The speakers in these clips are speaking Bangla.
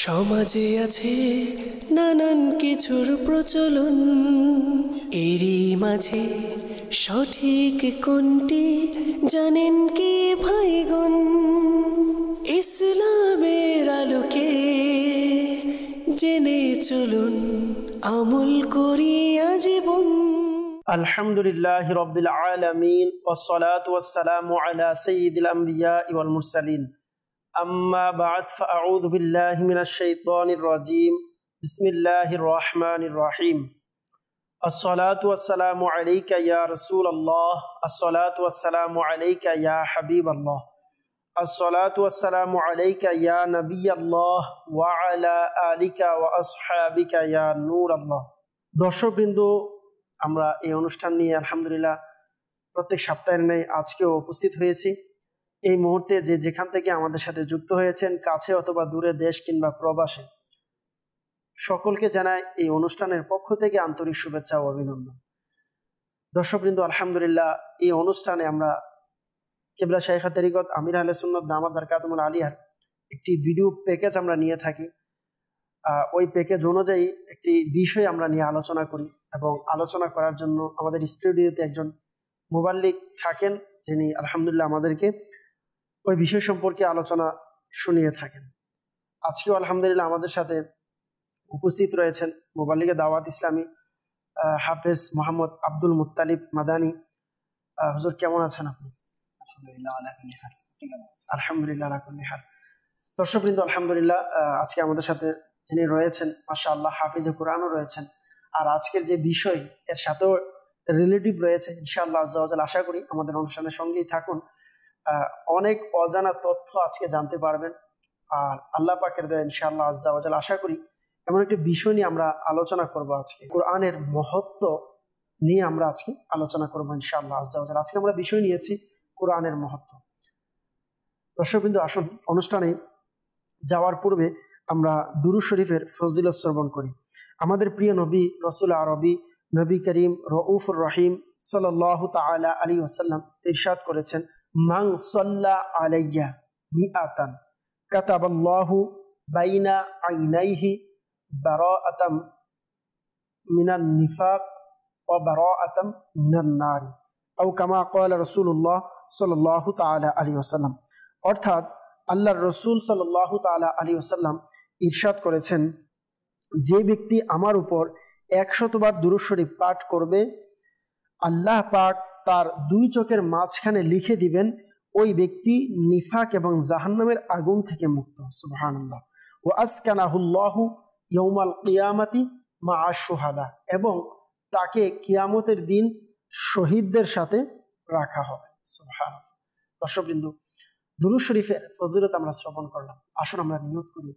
সমাজে আছে নানান কিছুর প্রচলন, এরই মাঝে সঠিক কোনটি জানেন কি ভাইগণ? ইসলামের আলোকে জেনে চলুন, আমল করি আজীবন। আলহামদুলিল্লাহি রাব্বিল আলামিন ওয়াসসালাতু ওয়াসসালামু আলা সাইয়্যিদিল আমবিয়া ওয়াল মুরসালিন। আম্মা বা'দ, ফাআউযু বিল্লাহি মিনাশ শাইতানির রাজীম। বিসমিল্লাহির রহমানির রহিম। আসসালাতু ওয়াসসালামু আলাইকা ইয়া রাসূলুল্লাহ, আসসালাতু ওয়াসসালামু আলাইকা ইয়া হাবিবাল্লাহ, আসসালাতু ওয়াসসালামু আলাইকা ইয়া নবিয়াল্লাহ ওয়া আলা আলিকা ওয়া আসহাবিকা ইয়া নূরাল্লাহ। দর্শকবৃন্দ, আমরা এই অনুষ্ঠান নিয়ে আলহামদুলিল্লাহ প্রত্যেক সপ্তাহের ন্যায় আজকেও উপস্থিত হয়েছি। এই মুহূর্তে যে যেখান থেকে আমাদের সাথে যুক্ত হয়েছেন, কাছে অথবা দূরে, দেশ কিংবা প্রবাসে, সকলকে জানাই এই অনুষ্ঠানের পক্ষ থেকে আন্তরিক শুভেচ্ছা ও অভিনন্দন। দর্শকবৃন্দ, আলহামদুলিল্লাহ এই অনুষ্ঠানে আমরা কিবলা শাইখা তরিকত আমির আহলে সুন্নাত দামাত বারকাতুহুল আলিয়ার একটি ভিডিও প্যাকেজ আমরা নিয়ে থাকি। ওই প্যাকেজ অনুযায়ী একটি বিষয় আমরা নিয়ে আলোচনা করি এবং আলোচনা করার জন্য আমাদের স্টুডিওতে একজন মুবাল্লিগ থাকেন, যিনি আলহামদুলিল্লাহ আমাদেরকে ওই বিষয় সম্পর্কে আলোচনা শুনিয়ে থাকেন। আজকেও আলহামদুলিল্লাহ আমাদের সাথে উপস্থিত রয়েছেন মুবাল্লিগে দাওয়াত ইসলামী হাফেজ মোহাম্মদ আব্দুল মুত্তালিব মাদানী। হুজুর, কেমন আছেন আপনি? আলহামদুলিল্লাহ আলা কুল্লি হাল। দর্শকবৃন্দ, আলহামদুলিল্লাহ আজকে আমাদের সাথে যিনি রয়েছেন, মাশাআল্লাহ হাফিজে কোরআনও রয়েছেন, আর আজকের যে বিষয় এর সাথেও রিলেটিভ রয়েছে ইনশাআল্লাহ আজ্জা ওয়া জাল। আশা করি আমাদের অনুষ্ঠানের সঙ্গেই থাকুন, অনেক অজানা তথ্য আজকে জানতে পারবেন। আর আল্লাহ পাকের দয়া ইনশাআল্লাহ আজ্জা ওয়া জাল, আশা করি এমন একটি বিষয় নিয়ে আমরা আলোচনা করব। আজকে কোরআনের মহত্ব নিয়ে আমরা আজকে আলোচনা করবো ইনশাআল্লাহ আজ্জা ওয়া জাল। আজকে আমরা বিষয় নিয়েছি কোরআনের মহত্ব। দর্শকবৃন্দ, আসুন অনুষ্ঠানে যাওয়ার পূর্বে আমরা দুরূদ শরীফের ফজিলত শ্রবণ করি। আমাদের প্রিয় নবী রাসূল আরবি নবী করিম রউফুর রহিম সাল্লাল্লাহু তাআলা আলাইহি ওয়াসাল্লাম ইরশাদ করেছেন, মান সাল্লা আলাইয়া মিআতান কাতাবাল্লাহু বাইনা আইনাইহি বারাআতাম মিনান নিফাক ওয়া বারাআতাম মিনান নার, আও কামা ক্বালা রাসূলুল্লাহ সাল্লাল্লাহু তাআলা আলাইহি ওয়াসাল্লাম। অর্থাৎ আল্লাহর রাসূল সাল্লাল্লাহু তাআলা আলাইহি ওয়াসাল্লাম ইরশাদ করেছেন, যে ব্যক্তি আমার উপর 100 বার দুরূদ শরীফ পাঠ করবে, আল্লাহ পাক তার দুই চোখের মাঝখানে লিখে দিবেন ওই ব্যক্তি নিফাক এবং জাহান্নামের আগুন থেকে মুক্ত। সুবহানাল্লাহ। ওয়া আসকানাহুল্লাহু ইয়াউমাল কিয়ামাতি মা'আশ শুহাদা, এবং তাকে কিয়ামতের দিন শহীদদের সাথে রাখা হবে। সুবহানাল্লাহ। দর্শকবৃন্দ, দুরূদ শরীফের ফজিলত আমরা শ্রবণ করলাম। আসুন আমরা নিয়ত করি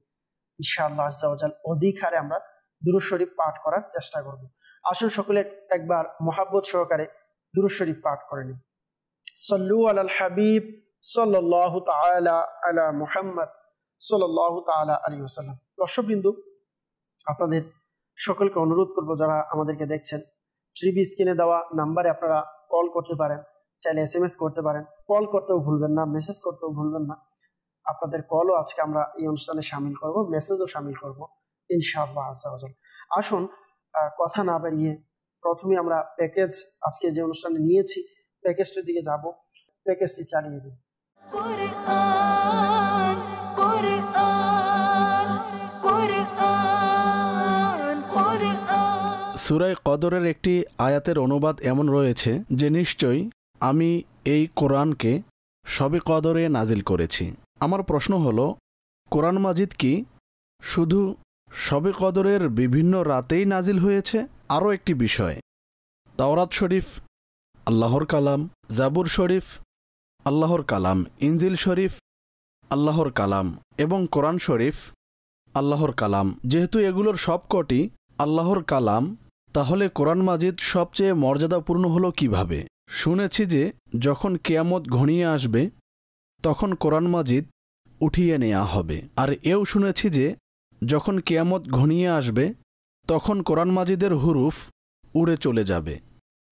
ইনশাআল্লাহ আজ্জা ওয়া জাল অধিক হারে আমরা দুরূদ শরীফ পাঠ করার চেষ্টা করব। আসুন সকলে একবার মহাব্বত সহকারে দুরূদ শরীফ পাঠ করে নিই। সাল্লু আলাল হাবিব সাল্লাল্লাহু তাআলা আলা মুহাম্মদ সাল্লাল্লাহু তাআলা আলাইহি ওয়াসাল্লাম। দর্শকবৃন্দ, আপনাদের সকলকে অনুরোধ করব, যারা আমাদেরকে দেখছেন, টিভি স্ক্রিনে দেওয়া নাম্বারে আপনারা কল করতে পারেন, চাইলে SMS করতে পারেন। কল করতেও ভুলবেন না, মেসেজ করতেও ভুলবেন না। আপনাদের কলও আজকে আমরা এই অনুষ্ঠানে শামিল করব, মেসেজও শামিল করব ইনশাআল্লাহ আজ্জা ওয়া জাল। আসুন কথা না বাড়িয়ে প্রথমে আমরা প্যাকেজ, আজকে যে অনুষ্ঠানে নিয়েছি প্যাকেজটির দিকে যাব। প্যাকেজটি চালিয়ে দিন। কুরআন কুরআন কুরআন কুরআন। সূরা কদরের একটি আয়াতের অনুবাদ এমন রয়েছে যে, নিশ্চয়ই আমি এই কোরআনকে শবে কদরে নাজিল করেছি। আমার প্রশ্ন হলো, কোরআন মাজিদ কি শুধু শবে কদরের বিভিন্ন রাতেই নাজিল হয়েছে? আরও একটি বিষয়, তাওরাত শরীফ আল্লাহর কালাম, জাবুর শরীফ আল্লাহর কালাম, ইনজিল শরীফ আল্লাহর কালাম এবং কোরআন শরীফ আল্লাহর কালাম। যেহেতু এগুলোর সবকটি আল্লাহর কালাম, তাহলে কোরআন মাজিদ সবচেয়ে মর্যাদাপূর্ণ হলো কিভাবে? শুনেছি যে যখন কিয়ামত ঘনিয়ে আসবে তখন কোরআন মাজিদ উঠিয়ে নেওয়া হবে। আর এও শুনেছি যে যখন কিয়ামত ঘনিয়ে আসবে তখন কোরআন মাজিদের হুরুফ উড়ে চলে যাবে।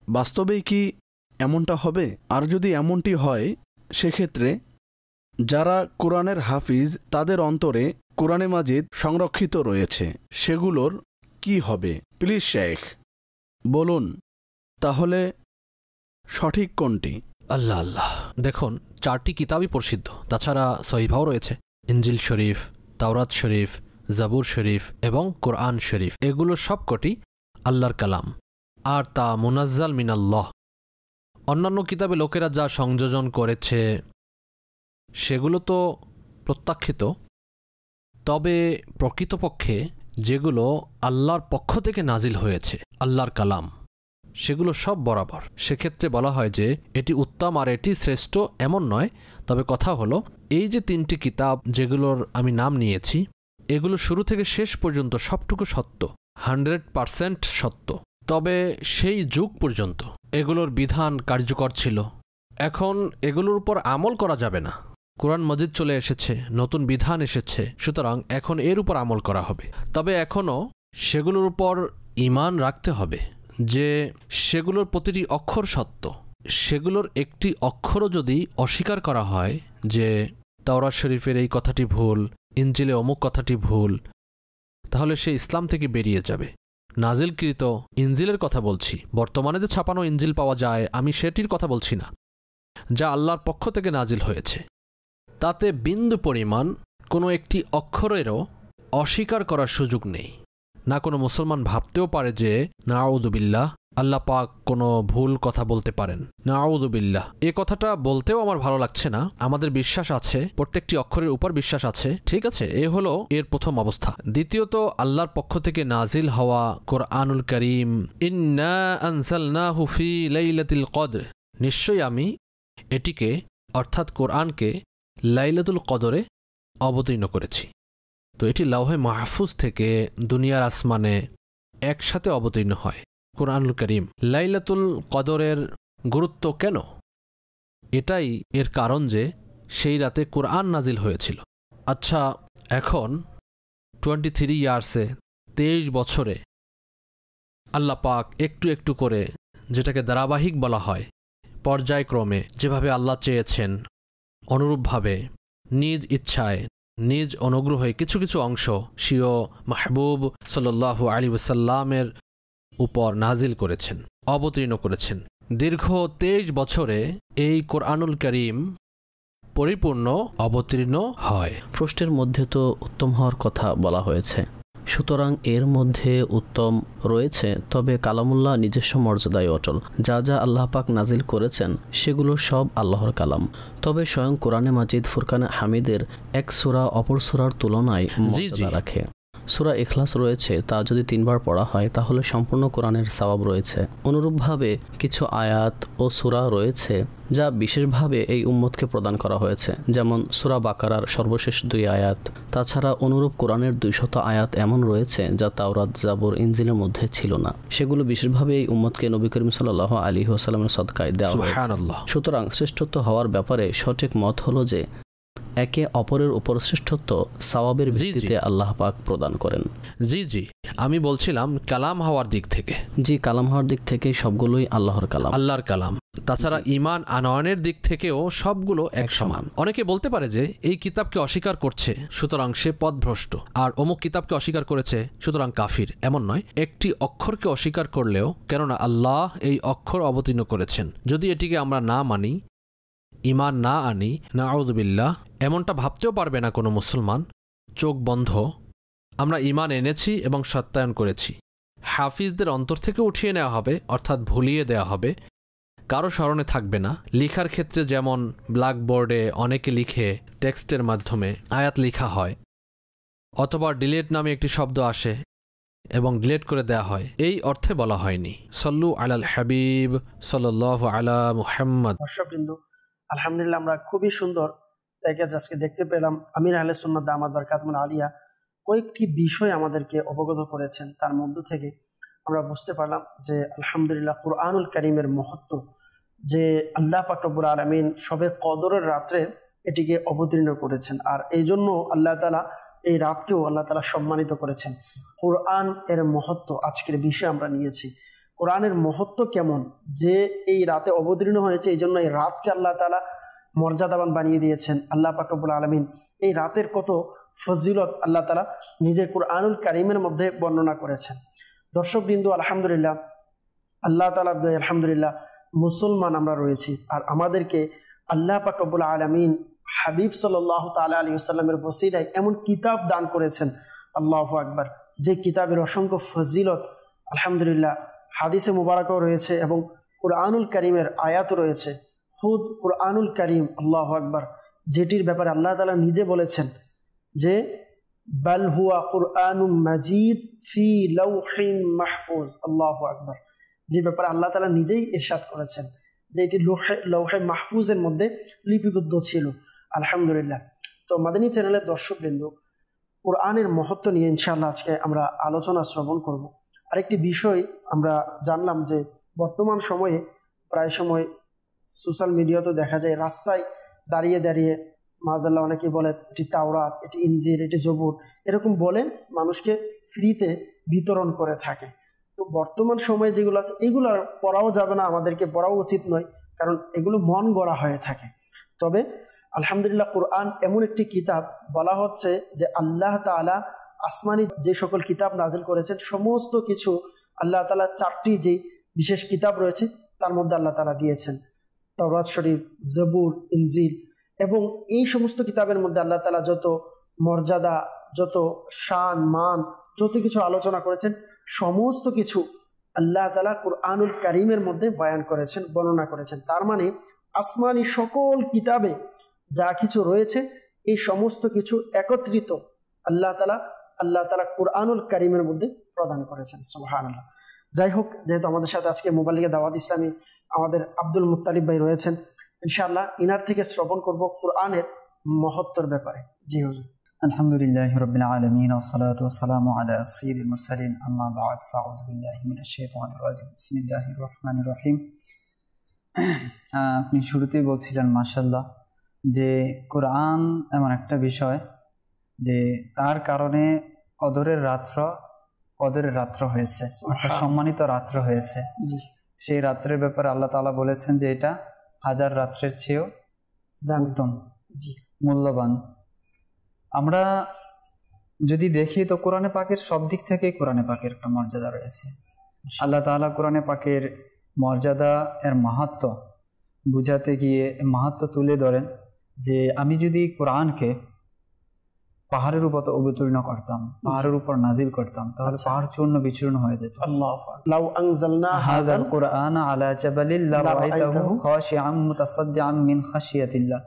বাস্তবেই কি এমনটা হবে? আর যদি এমনটি হয়, সেক্ষেত্রে যারা কোরআনের হাফিজ তাদের অন্তরে কোরআনে মাজিদ সংরক্ষিত রয়েছে সেগুলোর কি হবে? প্লিজ শেখ বলুন তাহলে সঠিক কোনটি? আল্লাহ আল্লাহ, দেখুন 4টি কিতাবই প্রসিদ্ধ, তাছাড়া সহিহাও রয়েছে। ইনজিল শরীফ, তাওরাত শরীফ, জাবুর শরীফ এবং কোরআন শরীফ, এগুলো সবকটি আল্লাহর কালাম, আর তা মুনাজ্জাল মিনাল্লাহ। অন্যান্য কিতাবে লোকেরা যা সংযোজন করেছে সেগুলো তো প্রত্যাখ্যিত, তবে প্রকৃতপক্ষে যেগুলো আল্লাহর পক্ষ থেকে নাজিল হয়েছে, আল্লাহর কালাম, সেগুলো সব বরাবর। সেক্ষেত্রে বলা হয় যে এটি উত্তম আর এটি শ্রেষ্ঠ এমন নয়। তবে কথা হলো, এই যে 3টি কিতাব যেগুলোর আমি নাম নিয়েছি, এগুলো শুরু থেকে শেষ পর্যন্ত সবটুকু সত্য, 100% সত্য। তবে সেই যুগ পর্যন্ত এগুলোর বিধান কার্যকর ছিল। এখন এগুলোর উপর আমল করা যাবে না। কোরআন মজিদ চলে এসেছে, নতুন বিধান এসেছে, সুতরাং এখন এর উপর আমল করা হবে। তবে এখনও সেগুলোর উপর ঈমান রাখতে হবে যে সেগুলোর প্রতিটি অক্ষর সত্য। সেগুলোর একটি অক্ষরও যদি অস্বীকার করা হয় যে তাওরাত শরীফের এই কথাটি ভুল, ইনজিলে অমুক কথাটি ভুল, তাহলে সে ইসলাম থেকে বেরিয়ে যাবে। নাজিলকৃত ইনজিলের কথা বলছি, বর্তমানে যে ছাপানো ইনজিল পাওয়া যায় আমি সেটির কথা বলছি না, যা আল্লাহর পক্ষ থেকে নাজিল হয়েছে। তাতে বিন্দু পরিমাণ কোনো একটি অক্ষরেরও অস্বীকার করার সুযোগ নেই। না কোনো মুসলমান ভাবতেও পারে যে নাউযুবিল্লাহ, আল্লাহ পাক কোনো ভুল কথা বলতে পারেন, নাউযুবিল্লাহ। এ কথাটা বলতেও আমার ভালো লাগছে না। আমাদের বিশ্বাস আছে, প্রত্যেকটি অক্ষরের উপর বিশ্বাস আছে, ঠিক আছে? এ হলো এর প্রথম অবস্থা। দ্বিতীয়ত, আল্লাহর পক্ষ থেকে নাজিল হওয়া কোরআনুল কারীম, ইন্না আনজালনাহু ফি লাইলাতুল কদর, নিশ্চয়ই আমি এটিকে অর্থাৎ কোরআনকে লাইলাতুল কদরে অবতীর্ণ করেছি। তো এটি লাওহে মাহফুজ থেকে দুনিয়ার আসমানে একসাথে অবতীর্ণ হয় কোরআনুল কারীম। লাইলাতুল কদরের গুরুত্ব কেন? এটাই এর কারণ যে সেই রাতে কোরআন নাজিল হয়েছিল। আচ্ছা, এখন 23 ইয়ার্সে, 23 বছরে আল্লাহ পাক একটু একটু করে, যেটাকে ধারাবাহিক বলা হয়, পর্যায়ক্রমে যেভাবে আল্লাহ চেয়েছেন অনুরূপভাবে নিজ ইচ্ছায়, নিজ অনুগ্রহে কিছু কিছু অংশ স্বীয় মাহবুব সাল্লাল্লাহু আলাইহি ওয়াসাল্লামের উপর নাজিল করেছেন, অবতীর্ণ করেছেন। দীর্ঘ 23 বছরে এই কোরআনুল কারীম পরিপূর্ণ অবতীর্ণ হয়। প্রশ্নের মধ্যে তো উত্তম হওয়ার কথা বলা হয়েছে, সুতরাং এর মধ্যে উত্তম রয়েছে, তবে কালামুল্লাহ নিজস্ব মর্যাদায় অটল। যা যা আল্লাহ পাক নাজিল করেছেন সেগুলো সব আল্লাহর কালাম। তবে স্বয়ং কোরআনে মাজিদ ফুরকানে হামিদের এক সূরা অপর সূরার তুলনায় মর্যাদা রাখে। সূরা ইখলাস রয়েছে, তা যদি 3 বার পড়া হয় তাহলে সম্পূর্ণ কোরআনের সওয়াব রয়েছে। অনুরূপভাবে কিছু আয়াত ও সূরা রয়েছে যা বিশেষভাবে এই উম্মতকে প্রদান করা হয়েছে, যেমন সূরা বাকারার সর্বশেষ 2 আয়াত। তাছাড়া অনুরূপ কোরআনের 200 আয়াত এমন রয়েছে যা তাওরাত, জাবুর, ইনজিলের মধ্যে ছিল না। সেগুলো বিশেষভাবে এই উম্মতকে নবী করিম সাল্লাল্লাহু আলাইহি ওয়াসাল্লামের সদকায় দেওয়া হয়েছে। সুবহানাল্লাহ। সুতরাং শ্রেষ্ঠত্ব হওয়ার ব্যাপারে সঠিক মত হলো যে একে অপরের উপর শ্রেষ্ঠত্ব সওয়াবের ভিত্তিতে আল্লাহ পাক প্রদান করেন। জি, আমি বলছিলাম কালাম হওয়ার দিক থেকে। জি, কালাম হওয়ার দিক থেকে সবগুলোই আল্লাহর কালাম, আল্লাহর কালাম। তাছাড়া ঈমান আনয়নের দিক থেকেও সবগুলো এক সমান। অনেকে বলতে পারে যে এই কিতাবকে অস্বীকার করছে সুতরাং সে পথভ্রষ্ট, আর অমুক কিতাবকে অস্বীকার করেছে সুতরাং কাফির। এমন নয়, একটি অক্ষরকে অস্বীকার করলেও, কেননা আল্লাহ এই অক্ষর অবতীর্ণ করেছেন, যদি এটিকে আমরা না মানি, ঈমান না আনি, নাউযুবিল্লাহ, এমনটা ভাবতেও পারবে না কোনো মুসলমান। চোখ বন্ধ, আমরা ঈমান এনেছি এবং সত্যায়ন করেছি। হাফিজদের অন্তর থেকে উঠিয়ে নেওয়া হবে, অর্থাৎ ভুলিয়ে দেওয়া হবে, কারো স্মরণে থাকবে না। লিখার ক্ষেত্রে যেমন ব্ল্যাকবোর্ডে অনেকে লিখে টেক্সটের মাধ্যমে আয়াত লেখা হয়, অথবা ডিলেট নামে একটি শব্দ আসে এবং ডিলেট করে দেয়া হয়, এই অর্থে বলা হয়নি। সল্লু আলাল হাবিব সাল্লাল্লাহু আলা মুহাম্মদ। দর্শকবৃন্দ, আলহামদুলিল্লাহ, আমরা খুবই সুন্দর প্যাকেজ আজকে দেখতে পেলাম। আমির আহলে সুন্নাত দামাত বারকাতুহুল আলিয়া কয়েকটি বিষয় আমাদেরকে অবগত করেছেন। তার মধ্য থেকে আমরা বুঝতে পারলাম যে আলহামদুলিল্লাহ কুরআনুল কারীমের মহত্ব, যে আল্লাহ পাক রব্বুল আলামিন শবে কদরের রাত্রে এটিকে অবতীর্ণ করেছেন, আর এই জন্য আল্লাহ তাআলা এই রাতকেও আল্লাহ তাআলা সম্মানিত করেছেন। কোরআন এর মহত্ব আজকের বিষয় আমরা নিয়েছি। কোরআনের মহত্ব কেমন, যে এই রাতে অবতীর্ণ হয়েছে, এই জন্য এই রাতকে আল্লাহ তাআলা মর্যাদাবান বানিয়ে দিয়েছেন। আল্লাহ পাক রব্বুল আলামিন এই রাতের কত ফজিলত আল্লাহ তাআলা নিজের কুরআনুল কারীমের মধ্যে বর্ণনা করেছেন। দর্শকবৃন্দ, আলহামদুলিল্লাহ, আল্লাহ তাআলার দয়ায় আলহামদুলিল্লাহ মুসলমান আমরা রয়েছি। আর আমাদেরকে আল্লাহ পাক রব্বুল আলামিন হাবিব সাল্লাল্লাহু তাআলা আলাইহি ওয়াসাল্লামের ওসিলায় এমন কিতাব দান করেছেন, আল্লাহু আকবার, যে কিতাবের অসংখ্য ফজিলত আলহামদুলিল্লাহ হাদিসে মুবারাকাও রয়েছে এবং কুরআনুল কারীমের আয়াতও রয়েছে। খুদ কুরআনুল কারীম, আল্লাহু আকবার, যেটির ব্যাপারে আল্লাহ তাআলা নিজে বলেছেন যে বাল হুয়া কুরআনুম মাজিদ ফি লাউহিন মাহফুজ, আল্লাহু আকবার, যে ব্যাপারে আল্লাহ তাআলা নিজেই ইরশাদ করেছেন যে এটি লৌহে মাহফুজের মধ্যে লিপিবদ্ধ ছিল। আলহামদুলিল্লাহ। তো মাদানী চ্যানেলের দর্শকবৃন্দ, কোরআনের মহত্ব নিয়ে ইনশাআল্লাহ আজকে আমরা আলোচনা শ্রবণ করব। আরেকটি বিষয় আমরা জানলাম যে বর্তমান সময়ে প্রায় সময় সোশ্যাল মিডিয়াতে দেখা যায় রাস্তায় দাঁড়িয়ে দাঁড়িয়ে মাআযাল্লাহ অনেকে বলে এটি তাওরাত, এটি ইনজিল, এটি জবুর, এরকম বলে মানুষকে ফ্রিতে বিতরণ করে থাকে। তো বর্তমান সময়ে যেগুলো আছে এগুলো পড়াও যাবে না, আমাদেরকে পড়াও উচিত নয়, কারণ এগুলো মন গড়া হয়ে থাকে। তবে আলহামদুলিল্লাহ কোরআন এমন একটি কিতাব, বলা হচ্ছে যে আল্লাহ তাআলা আসমানি যে সকল কিতাব নাজিল করেছেন সমস্ত কিছু আল্লাহ তাআলা 4টি যে বিশেষ কিতাব রয়েছে তার মধ্যে আল্লাহ তাআলা দিয়েছেন। তাওরাত শরীফ, জবুর, ইনজিল, এবং এই সমস্ত কিতাবের মধ্যে আল্লাহ তাআলা যত মর্যাদা, যত শান মান, যত কিছু আলোচনা করেছেন সমস্ত কিছু আল্লাহ তাআলা কুরআনুল কারীমের মধ্যে বয়ান করেছেন, বর্ণনা করেছেন। তার মানে আসমানি সকল কিতাবে যা কিছু রয়েছে এই সমস্ত কিছু একত্রিত আল্লাহ তাআলা কুরআনুল কারীমের মধ্যে প্রদান করেছেন। সুবহানাল্লাহ। যাই হোক, যেহেতু আমাদের সাথে আজকে মোবাইলে দাওয়াত ইসলামী আমাদের আব্দুল মুত্তালিব ভাই রয়েছেন, ইনশাআল্লাহ ইনার থেকে শ্রবণ করব কোরআনের মহত্বর ব্যাপারে। জি হুজুর। আলহামদুলিল্লাহি রাব্বিল আলামিন ওয়াসসালাতু ওয়াসসালামু আলা সাইয়্যিদিল মুরসালিন, আম্মা বা'দ, ফাআউযু বিল্লাহি মিনাশ শাইতানির রাজিম, বিসমিল্লাহির রহমানির রহিম। আপনি শুরুতেই বলছিলেন মাশাআল্লাহ যে কোরআন এমন একটা বিষয় যে তার কারণে কদরের রাত্র হয়েছে, একটা সম্মানিত রাত্র হয়েছে। সেই রাত্রের ব্যাপারে আল্লাহ তাআলা বলেছেন যে এটা 1000 রাত্রের চেয়েও উত্তম, মূল্যবান। আমরা যদি দেখি তো কোরআনে পাকের সব দিক থেকেই কোরআনে পাকের একটা মর্যাদা রয়েছে। আল্লাহ তাআলা কোরআনে পাকের মর্যাদা, এর মাহাত্ম্য বুঝাতে গিয়ে মাহাত্ম্য তুলে ধরেন যে আমি যদি কোরআনকে পাহাড়ের উপর অবতীর্ণ করতাম, পাহাড়ের উপর নাজিল করতাম, তাহলে পাহাড় চূর্ণ বিচূর্ণ হয়ে যেত। লাউ আনজালনা হাযাল কুরআন আলা জাবালিন লারাআইতাহু খাশিআন মুতাসাদ্দিআন মিন খাশিয়াতিল্লাহ।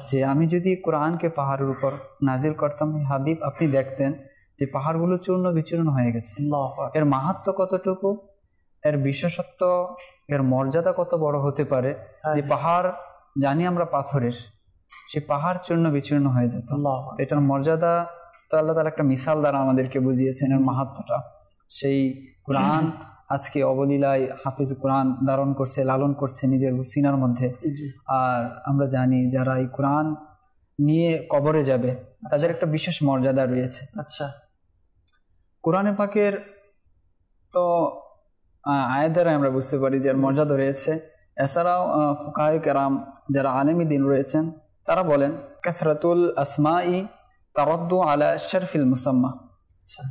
যে আমি যদি কোরআনকে পাহাড়ের উপর নাজিল করতাম হাবিব, আপনি দেখতেন যে পাহাড়গুলো চূর্ণ বিচূর্ণ হয়ে গেছে। এর মাহাত্ম্য কতটুকু, এর বিশেষত্ব, এর মর্যাদা কত বড় হতে পারে যে পাহাড় জানি আমরা পাথরের, সে পাহাড় চূর্ণ বিচূর্ণ হয়ে যেত। এটার মর্যাদা তো আল্লাহ তাআলা একটা মিসাল দ্বারা আমাদেরকে বুঝিয়েছেন এর মাহাত্ম্যটা। সেই কোরআন আজকে অবলীলায় হাফিজ কোরআন ধারণ করছে, লালন করছে নিজের সিনার মধ্যে। আর আমরা জানি যারা এই কোরআন নিয়ে কবরে যাবে তাদের একটা বিশেষ মর্যাদা রয়েছে। আচ্ছা, কোরআনে পাকের তো আয়াত দ্বারা আমরা বুঝতে পারি যে মর্যাদা রয়েছে। এছাড়াও ফুকাহে কেরাম যারা আলেমী দিন রয়েছেন তারা বলেন কাসরাতুল আসমাই তারাদ্দু আলা শারফিল মুসাম্মা,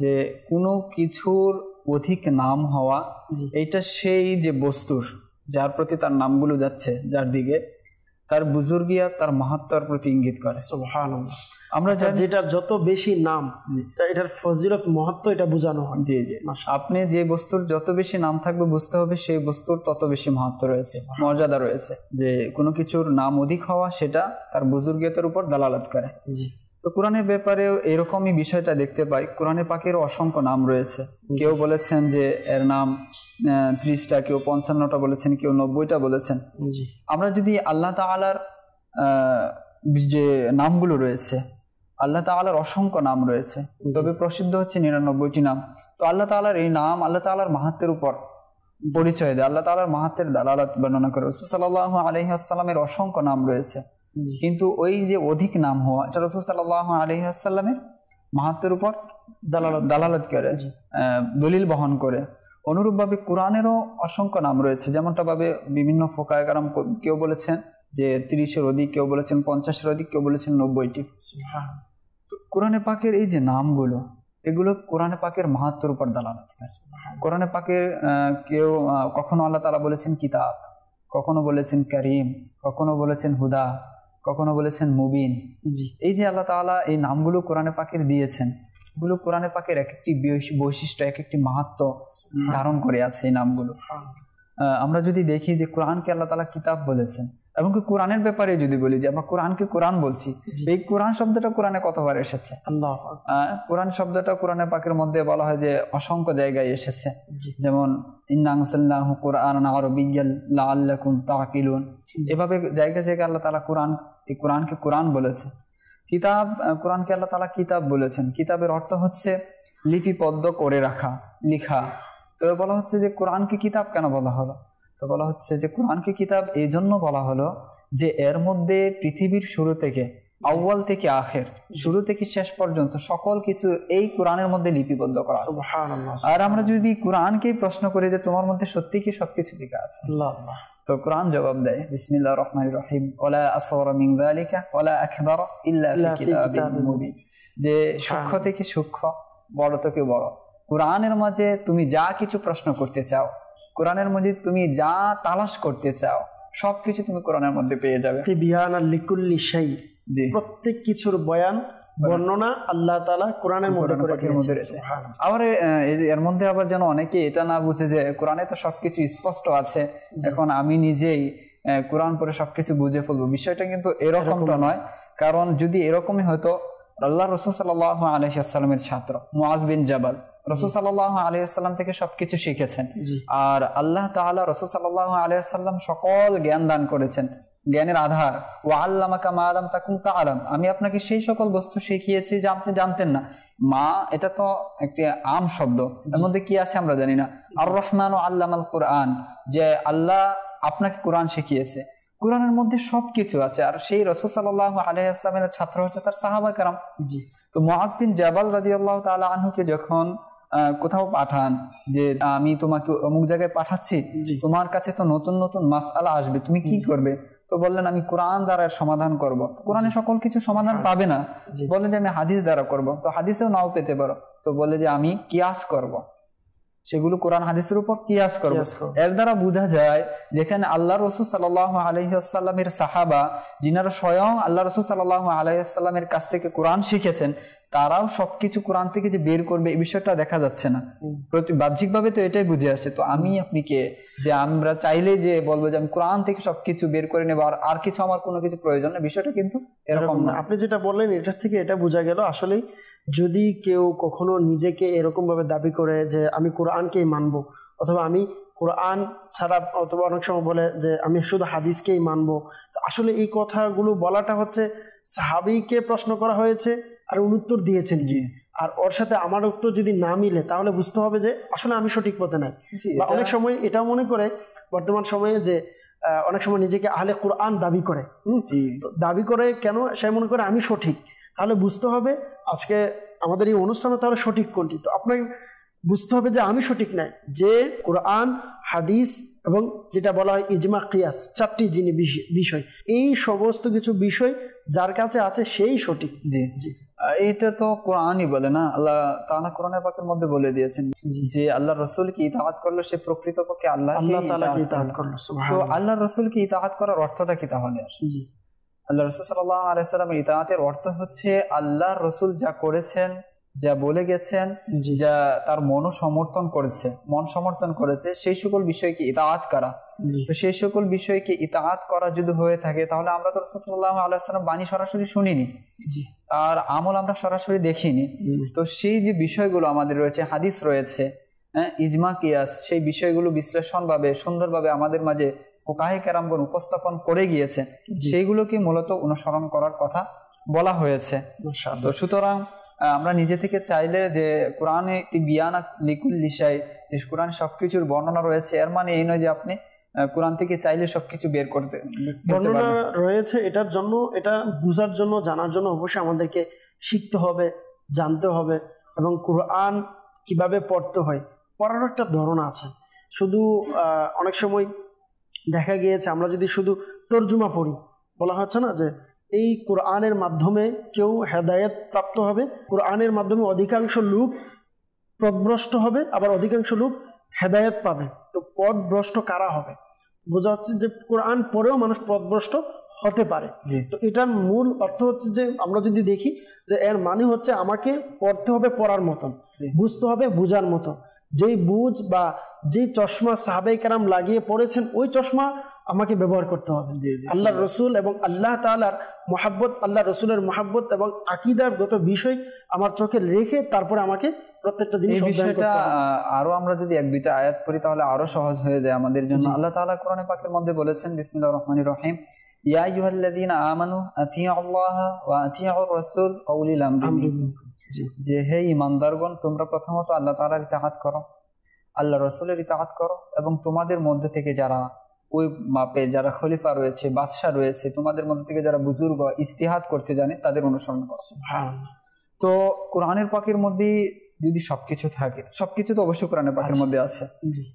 যে কোনো কিছুর অধিক নাম হওয়া এইটা সেই যে বস্তুর যার প্রতি তার নামগুলো যাচ্ছে, যার দিকে তার বুজুর্গিয়া, তার মাহাত্ম্যের প্রতি ইঙ্গিত করে। সুবহানাল্লাহ। আমরা যেটার যত বেশি নাম এটার ফজিলত মহত্ব এটা বোঝানো হয়। জি জি, আপনি যে বস্তুর যত বেশি নাম থাকবে বুঝতে হবে সেই বস্তুর তত বেশি মাহাত্ম্য রয়েছে, মর্যাদা রয়েছে। যে কোনো কিছুর নাম অধিক হওয়া সেটা তার বুজুর্গিয়তের উপর দালালাত করে। জি। তো কোরআনের ব্যাপারেও এরকমই বিষয়টা দেখতে পাই। কোরআনে পাকের অসংখ্য নাম রয়েছে। কেউ বলেছেন যে এর নাম 30টা, কেউ 55টা বলেছেন, কেউ 90টা বলেছেন। আমরা যদি আল্লাহ তাআলার যে নামগুলো রয়েছে, আল্লাহ তাআলার অসংখ্য নাম রয়েছে, তবে প্রসিদ্ধ হচ্ছে 99টি নাম। তো আল্লাহ তাআলার এই নাম আল্লাহ তাআলার মাহাত্ম্যের উপর পরিচয় দেয়, আল্লাহ তাআলার মাহাত্ম্যের দালালাত বর্ণনা করে। রাসূল সাল্লাল্লাহু আলাইহি ওয়াসাল্লামের অসংখ্য নাম রয়েছে, কিন্তু ওই যে অধিক নাম হওয়া এটা রাসূল সাল্লাল্লাহু আলাইহি ওয়াসাল্লামের মাহাত্ম্যের উপর দালালাত করে, দলিল বহন করে। অনুরূপভাবে কোরআনেরও অসংখ্য নাম রয়েছে, যেমনটা ভাবে বিভিন্ন ফুকায়ে কেরাম কেউ বলেছেন যে 30-এর অধিক, কেউ বলেছেন 50-এর অধিক, কেউ বলেছেন 90টি। কোরআনে পাকের এই যে নামগুলো, এগুলো কোরআনে পাকের মাহাত্ম্যের উপর দালালত করে। কোরআনে পাকের কেউ কখনো আল্লাহ তাআলা বলেছেন কিতাব, কখনো বলেছেন করিম, কখনো বলেছেন হুদা, কখনো বলেছেন মুবিন। এই যে আল্লাহ তাআলা এই নামগুলো কোরআনে পাকের দিয়েছেন, এগুলো কোরআনে পাকের এক একটি বৈশিষ্ট্য, এক একটি মাহাত্ম্য ধারণ করে আছে এই নামগুলো। আমরা যদি দেখি যে কোরআনকে আল্লাহ তাআলা কিতাব বলেছেন, এবং কোরআনের ব্যাপারে যদি বলি যে আমরা কোরআনকে কোরআন বলছি, এই কোরআন শব্দটা কোরআনে কতবার এসেছে? কোরআন শব্দটা কোরআনের পাকের মধ্যে বলা হয় যে অসংখ্য জায়গায় এসেছে, যেমন ইন্না আনসালনাহু কুরআনান আরাবিয়্যান লাআল্লাকুম তা'কিলুন। এভাবে জায়গায় জায়গায় আল্লাহ তাআলা কোরআনকে কোরআন বলেছে। কিতাব, কোরআনকে আল্লাহ তাআলা কিতাব বলেছেন। কিতাবের অর্থ হচ্ছে লিপিবদ্ধ করে রাখা, লিখা। তো বলা হচ্ছে যে কোরআনকে কিতাব কেন বলা হলো? তো বলা হচ্ছে যে কোরআনকে কিতাব এই জন্য বলা হলো যে এর মধ্যে পৃথিবীর শুরু থেকে, আউয়াল থেকে আখের, শুরু থেকে শেষ পর্যন্ত সকল কিছু এই কোরআনের মধ্যে লিপিবদ্ধ করা আছে। আর আমরা যদি কোরআনকেই প্রশ্ন করি যে তোমার মধ্যে সত্যি কি সবকিছু লেখা আছে, তো কোরআন জবাব দেয় বিসমিল্লাহির রহমানির রহিম ওয়ালা আসরা মিন যালিকা ওয়ালা আকবার ইল্লা ফি কিতাবিন মুবিন। যে সূক্ষ্ম থেকে সূক্ষ্ম, বড় থেকে বড়, কোরআনের মাঝে তুমি যা কিছু প্রশ্ন করতে চাও, কোরআনের মধ্যে তুমি যা তালাশ করতে চাও, সবকিছু তুমি কোরআনের মধ্যে পেয়ে যাবে। তিবিয়ানাল লিকুল্লি শাই, প্রত্যেক কিছুর বয়ান, বর্ণনা আল্লাহ তাআলা কোরআনের মধ্যে করে দিয়েছেন। আবার এর মধ্যে আবার যেন অনেকে এটা না বুঝে যে কোরআনে তো সবকিছু স্পষ্ট আছে, এখন আমি নিজেই কোরআন পড়ে সবকিছু বুঝে ফেলবো। বিষয়টা কিন্তু এরকমটা নয়। কারণ যদি এরকমই হয়তো, আল্লাহ রাসূল সাল্লাল্লাহু আলাইহি ওয়াসাল্লামের ছাত্র মুআজ বিন জাবাল রাসূল সাল্লাল্লাহু আলাইহি ওয়াসাল্লাম থেকে সবকিছু শিখেছেন। আর আল্লাহ তাআলা রাসূল সাল্লাল্লাহু আলাইহি ওয়াসাল্লাম সকল জ্ঞান দান করেছেন, জ্ঞানের আধার। ওয়া আল্লামাকা মা লাম তাকুন তা'লাম, আমি আপনাকে সেই সকল বস্তু শিখিয়েছি যা আপনি জানতেন না। মা এটা তো একটি আম শব্দ, এর মধ্যে কি আছে আমরা জানি না। আর রহমানু আল্লামাল কুরআন, যে আল্লাহ আপনাকে কোরআন শিখিয়েছে। কোরআনের মধ্যে সবকিছু আছে। আর সেই রাসূল সাল্লাল্লাহু আলাইহি ওয়াসাল্লামের ছাত্র হচ্ছে তার সাহাবা কেরাম। তো মুআজ বিন জাবাল রাদিয়াল্লাহু তাআলা আনহুকে যখন কোথাও পাঠান যে আমি তোমাকে অমুক জায়গায় পাঠাচ্ছি, তোমার কাছে তো নতুন নতুন মাসআলা আসবে, তুমি কি করবে? তো বললেন আমি কোরআন দ্বারা সমাধান করব। কোরআনে সকল কিছু সমাধান পাবে না, বললেন যে আমি হাদিস দ্বারা করব। তো হাদিসেও নাও পেতে পারো, তো বলে যে আমি কিয়াস করব, সেগুলো কোরআন হাদিসের উপর কিয়াস করব। এর দ্বারা বোঝা যায় যেখানে আল্লাহ রাসূল সাল্লাল্লাহু আলাইহি ওয়াসাল্লামের সাহাবা, যিনারা স্বয়ং আল্লাহ রাসূল সাল্লাল্লাহু আলাইহি ওয়াসাল্লামের কাছ থেকে কোরআন শিখেছেন, তারাও সবকিছু কোরআন থেকে যে বের করবে এই বিষয়টা দেখা যাচ্ছে না। বাহ্যিকভাবে তো এটাই বুঝে আসে। তো আমি আপনি কে যে আমরা চাইলে যে বলবো যে আমি কোরআন থেকে সবকিছু বের করে নেবো, আর কিছু আমার কোনো কিছু প্রয়োজন নেই, বিষয়টা কিন্তু এরকম না। আপনি যেটা বললেন এটার থেকে এটা বোঝা গেল আসলে যদি কেউ কখনো নিজেকে এরকম ভাবে দাবি করে যে আমি কোরআনকেই মানবো, অথবা আমি কোরআন ছাড়া, অথবা অনেক সময় বলে যে আমি শুধু হাদিসকেই মানবো, তো আসলে এই কথাগুলো বলাটা হচ্ছে সাহাবীকে প্রশ্ন করা হয়েছে আর উনি উত্তর দিয়েছেন জি, আর ওর সাথে আমার উত্তর যদি না মিলে তাহলে বুঝতে হবে যে আসলে আমি সঠিক পথে নাই। বা অনেক সময় এটাও মনে করে বর্তমান সময়ে যে অনেক সময় নিজেকে আহলে কোরআন দাবি করে, দাবি করে কেন? সে মনে করে আমি সঠিক। তাহলে বুঝতে হবে আজকে আমাদের এই অনুষ্ঠানে তাহলে সঠিক কোনটি। তো আপনাকে বুঝতে হবে যে আমি সঠিক নাই, যে কোরআন, হাদিস এবং যেটা বলা হয় ইজমা, কিয়াস, চারটি বিষয়, এই সমস্ত কিছু বিষয় যার কাছে আছে সেই সঠিক। জি জি, এটা তো কোরআনই বলে না, আল্লাহ তাআলা কোরআনের পাকের মধ্যে বলে দিয়েছেন যে আল্লাহ রাসূলকে ইতাআত করলো সে প্রকৃতপক্ষে আল্লাহ তাআলাকে ইতাআত করলো। তো আল্লাহ রাসূলকে ইতাআত করার অর্থটা কি তাহলে? জি, আল্লাহ রাসূল সাল্লাল্লাহু আলাইহি ওয়াসাল্লামের ইতাআতের অর্থ হচ্ছে আল্লাহ রাসূল যা করেছেন, যা বলে গেছেন, যা তার মন সমর্থন করেছে সেই সকল বিষয়কে ইতাআত করা। তো সেই সকল বিষয়কে ইতাআত করা যদি হয়ে থাকে তাহলে আমরা তো রাসূল সাল্লাল্লাহু আলাইহি ওয়াসাল্লাম বাণী সরাসরি শুনিনি, তার আমল আমরা সরাসরি দেখিনি। তো সেই যে বিষয়গুলো আমাদের রয়েছে, হাদিস রয়েছে, ইজমা, কিয়াস, সেই বিষয়গুলো বিশ্লেষণভাবে সুন্দরভাবে আমাদের মাঝে ফুকাহে কেরামগণ উপস্থাপন করে গিয়েছে, সেইগুলোকে মূলত অনুসরণ করার কথা বলা হয়েছে। তো সুতরাং আমরা নিজে থেকে চাইলে যে কোরআনে তিবিয়ানা লিকুল্লি শাই, যে কোরআনে সবকিছুর বর্ণনা রয়েছে, এর মানে এই নয় যে আপনি কোরআন থেকে চাইলে সবকিছু বের করতে বর্ণনা রয়েছে। এটার জন্য, এটা বুঝার জন্য, জানার জন্য অবশ্যই আমাদেরকে শিখতে হবে, জানতে হবে, এবং কোরআন কিভাবে পড়তে হয় পড়ার একটা ধরন আছে। শুধু অনেক সময় দেখা গিয়েছে আমরা যদি শুধু তর্জমা পড়ি, বলা হচ্ছে না যে এই কোরআনের মাধ্যমে কেউ হেদায়েত প্রাপ্ত হবে, কোরআনের মাধ্যমে অধিকাংশ লোক পথভ্রষ্ট হবে, আবার অধিকাংশ লোক হেদায়েত পাবে। তো পথভ্রষ্ট কারা হবে? বোঝা হচ্ছে যে কোরআন পড়েও মানুষ পথভ্রষ্ট হতে পারে। তো এটার মূল অর্থ হচ্ছে যে আমরা যদি দেখি যে এর মানে হচ্ছে আমাকে পড়তে হবে পড়ার মতন, বুঝতে হবে বুঝার মতো। যেই বুঝ বা যেই চশমা সাহাবায়ে কেরাম লাগিয়ে পড়েছেন ওই চশমা আমাকে ব্যবহার করতে হবে। আল্লাহর রসুল এবং আল্লাহ তাআলার মহাব্বত, আল্লাহ রসুলের মহাব্বত এবং আকীদাগত বিষয় আমার চোখে রেখে তারপরে আমাকে প্রত্যেকটা জিনিস বিষয়টা আরো আমরা যদি এক দুইটা আয়াত পড়ি তাহলে আরো সহজ হয়ে যায় আমাদের জন্য। আল্লাহ তাআলা কোরআনে পাকের মধ্যে বলেছেন, বিসমিল্লাহির রহমানির রহিম, ইয়া আইয়ুহাল্লাযীনা আমানু আতিউল্লাহা ওয়া আতিউর রাসূল ওয়া উলিল আমরি মিনকুম, যে হে ঈমানদারগণ তোমরা প্রথমত আল্লাহ তাআলার ইতাআত করো, আল্লাহ রাসূলের ইতাআত করো, এবং তোমাদের মধ্যে থেকে যারা ওই মাপে যারা খলিফা রয়েছে, বাদশা রয়েছে, তোমাদের মধ্যে থেকে যারা বুজুর্গ ইজতিহাদ করতে জানে তাদের অনুসরণ করো। তো কোরআনের পাকের মধ্যে যদি সবকিছু থাকে, সবকিছু তো অবশ্যই কোরআনের পাকের মধ্যে আছে,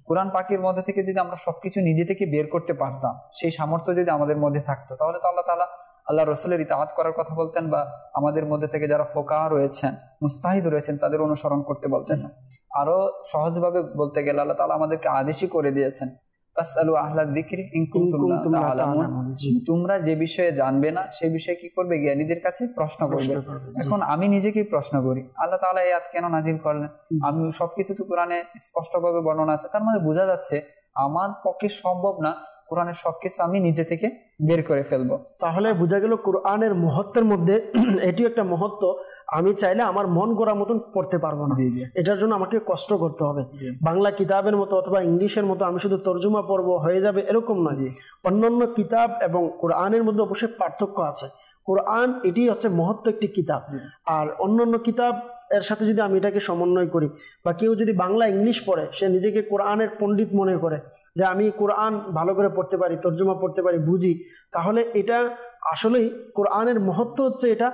কোরআন পাকের মধ্যে থেকে যদি আমরা সবকিছু নিজে থেকে বের করতে পারতাম, সেই সামর্থ্য যদি আমাদের মধ্যে থাকতো, তাহলে তো আল্লাহ তাআলা আল্লাহ রসুলের ইতাআত করার কথা বলতেন, বা আমাদের মধ্যে থেকে যারা ফোকাহা রয়েছেন, মুস্তাহিদ রয়েছেন তাদের অনুসরণ করতে বলতেন না। আরো সহজভাবে বলতে গেলে আল্লাহ তাআলা আমাদেরকে আদেশই করে দিয়েছেন, ফাসআলু আহলা যিকরি ইন কুনতুম লা তা'লামুন, তোমরা যে বিষয়ে জানবে না সেই বিষয়ে কি করবে? জ্ঞানীদের কাছে প্রশ্ন করবে। এখন আমি নিজেকেই প্রশ্ন করি, আল্লাহ তাআলা এই আয়াত কেন নাজিল করলেন? আমি সবকিছু তো কোরআনে স্পষ্টভাবে বর্ণনা আছে, তার মধ্যে বোঝা যাচ্ছে আমার পক্ষে সম্ভব না কোরআনের সবকিছু আমি নিজে থেকে বের করে ফেলবো। তাহলে বোঝা গেল কোরআনের মহত্বের মধ্যে এটিও একটা মহত্ব। আমি চাইলে আমার মন গড়া মতন পড়তে পারবো না, এটার জন্য আমাকে কষ্ট করতে হবে। বাংলা কিতাবের মতো অথবা ইংলিশের মতো আমি শুধু তর্জমা পড়বো হয়ে যাবে এরকম না। অন্যান্য কিতাব এবং কোরআনের মধ্যে অবশ্যই পার্থক্য আছে। কোরআন এটি হচ্ছে মহত্ব একটি কিতাব, আর অন্যান্য কিতাব এর সাথে যদি আমি এটাকে সমন্বয় করি, বা কেউ যদি বাংলা ইংলিশ পড়ে সে নিজেকে কোরআনের পণ্ডিত মনে করে যে আমি কোরআন ভালো করে পড়তে পারি, তর্জমা পড়তে পারি, বুঝি, তাহলে এটা আসলেই কোরআনের মহত্ব হচ্ছে এটা।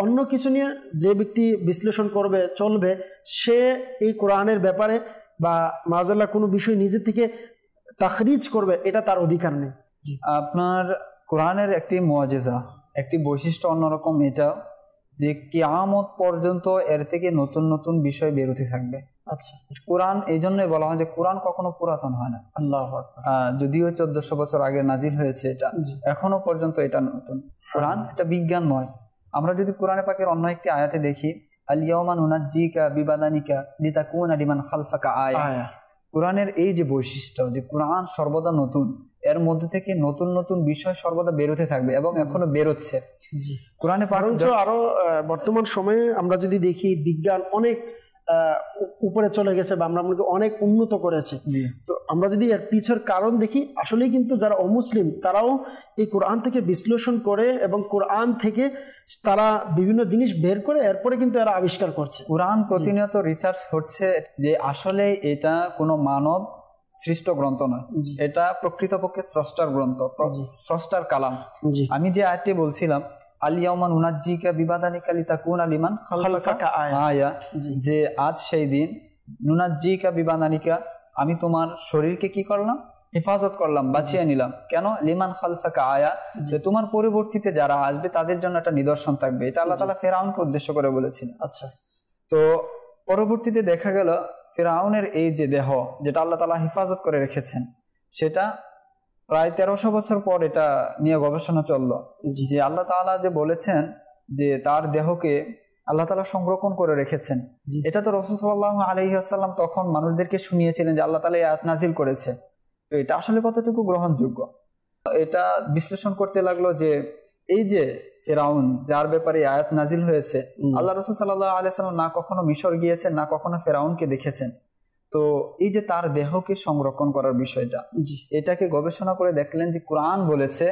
অন্য কিছু নিয়ে যে ব্যক্তি বিশ্লেষণ করবে চলবে, সে এই কোরআনের ব্যাপারে বা মাজাল্লাহ কোনো বিষয় নিজে থেকে তাখরিজ করবে, এটা তার অধিকার নেই। আপনার কোরআনের একটি মুআজিজা, একটি বৈশিষ্ট্য অন্যরকম, এটা যে কিয়ামত পর্যন্ত এর থেকে নতুন নতুন বিষয় বেরোতে থাকবে। আচ্ছা, কোরআন এই জন্যই বলা হয় যে কোরআন কখনো পুরাতন হয় না। আল্লাহু আকবার। যদিও 1400 বছর আগে নাজিল হয়েছে, এটা এখনো পর্যন্ত এটা নতুন। কোরআন এটা বিজ্ঞান নয়। আমরা যদি কোরআনে পাকের অন্য একটি আয়াতে দেখি, আল ইয়াউমা নুনাজ্জিকা বিবাদানিকা লিতাকুনা লিমান খালফাকা আয়া, কোরআনের এই যে বৈশিষ্ট্য যে কোরআন সর্বদা নতুন, এর মধ্যে থেকে নতুন নতুন বিষয় সর্বদা বেরোতে থাকবে এবং এখনো বেরোচ্ছে। কোরআনে পাক আরো বর্তমান সময়ে আমরা যদি দেখি বিজ্ঞান অনেক উপরে চলে গেছে বা আমরা অনেক উন্নত করেছে। তো আমরা যদি এর পিছের কারণ দেখি, আসলেই কিন্তু যারা অমুসলিম তারাও এই কোরআন থেকে বিশ্লেষণ করে এবং কোরআন থেকে তারা বিভিন্ন জিনিস বের করে এরপরে কিন্তু এরা আবিষ্কার করছে। কোরআন প্রতিনিয়ত রিসার্চ হচ্ছে যে আসলে এটা কোনো মানব সৃষ্ট গ্রন্থ নয়, এটা প্রকৃতপক্ষে স্রষ্টার গ্রন্থ, স্রষ্টার কালাম। আমি যে আয়াতটি বলছিলাম, আল ইয়াউমা নুনাজ্জিকা বিবাদানিকা লিতাকুনা লিমান খালফাকা আয়া, যে আজ সেই দিন, নুনাজ্জিকা বিবাদানিকা, আমি তোমার শরীরকে কি করলাম? হেফাজত করলাম, বাঁচিয়ে নিলাম। কেন? লিমান খালফাকা আয়া, যে তোমার পরবর্তীতে যারা আসবে তাদের জন্য একটা নিদর্শন থাকবে। এটা আল্লাহ তাআলা ফেরাউনকে উদ্দেশ্য করে বলেছিলেন। আচ্ছা, তো পরবর্তীতে দেখা গেল ফেরাউনের এই যে দেহ যেটা আল্লাহ তাআলা হেফাজত করে রেখেছেন, সেটা প্রায় 1300 বছর পর এটা নিয়ে গবেষণা চললো, যে আল্লাহ তাআলা যে বলেছেন যে তার দেহকে আল্লাহ তাআলা সংরক্ষণ করে রেখেছেন। এটা তো রাসূল সাল্লাল্লাহু আলাইহি ওয়াসাল্লাম তখন মানুষদেরকে শুনিয়েছিলেন যে আল্লাহ তাআলা এই আয়াত নাজিল করেছে। তো এটা আসলে কতটুকু গ্রহণযোগ্য, এটা বিশ্লেষণ করতে লাগলো যে এই যে ফেরাউন যার ব্যাপারে আয়াত নাজিল হয়েছে, আল্লাহ রাসূল সাল্লাল্লাহু আলাইহি ওয়াসাল্লাম না কখনো মিশর গিয়েছেন, না কখনো ফেরাউনকে দেখেছেন। তো এই যে তার দেহকে সংরক্ষণ করার বিষয়টা, এটাকে গবেষণা করে দেখলেন যে কোরআন বলেছে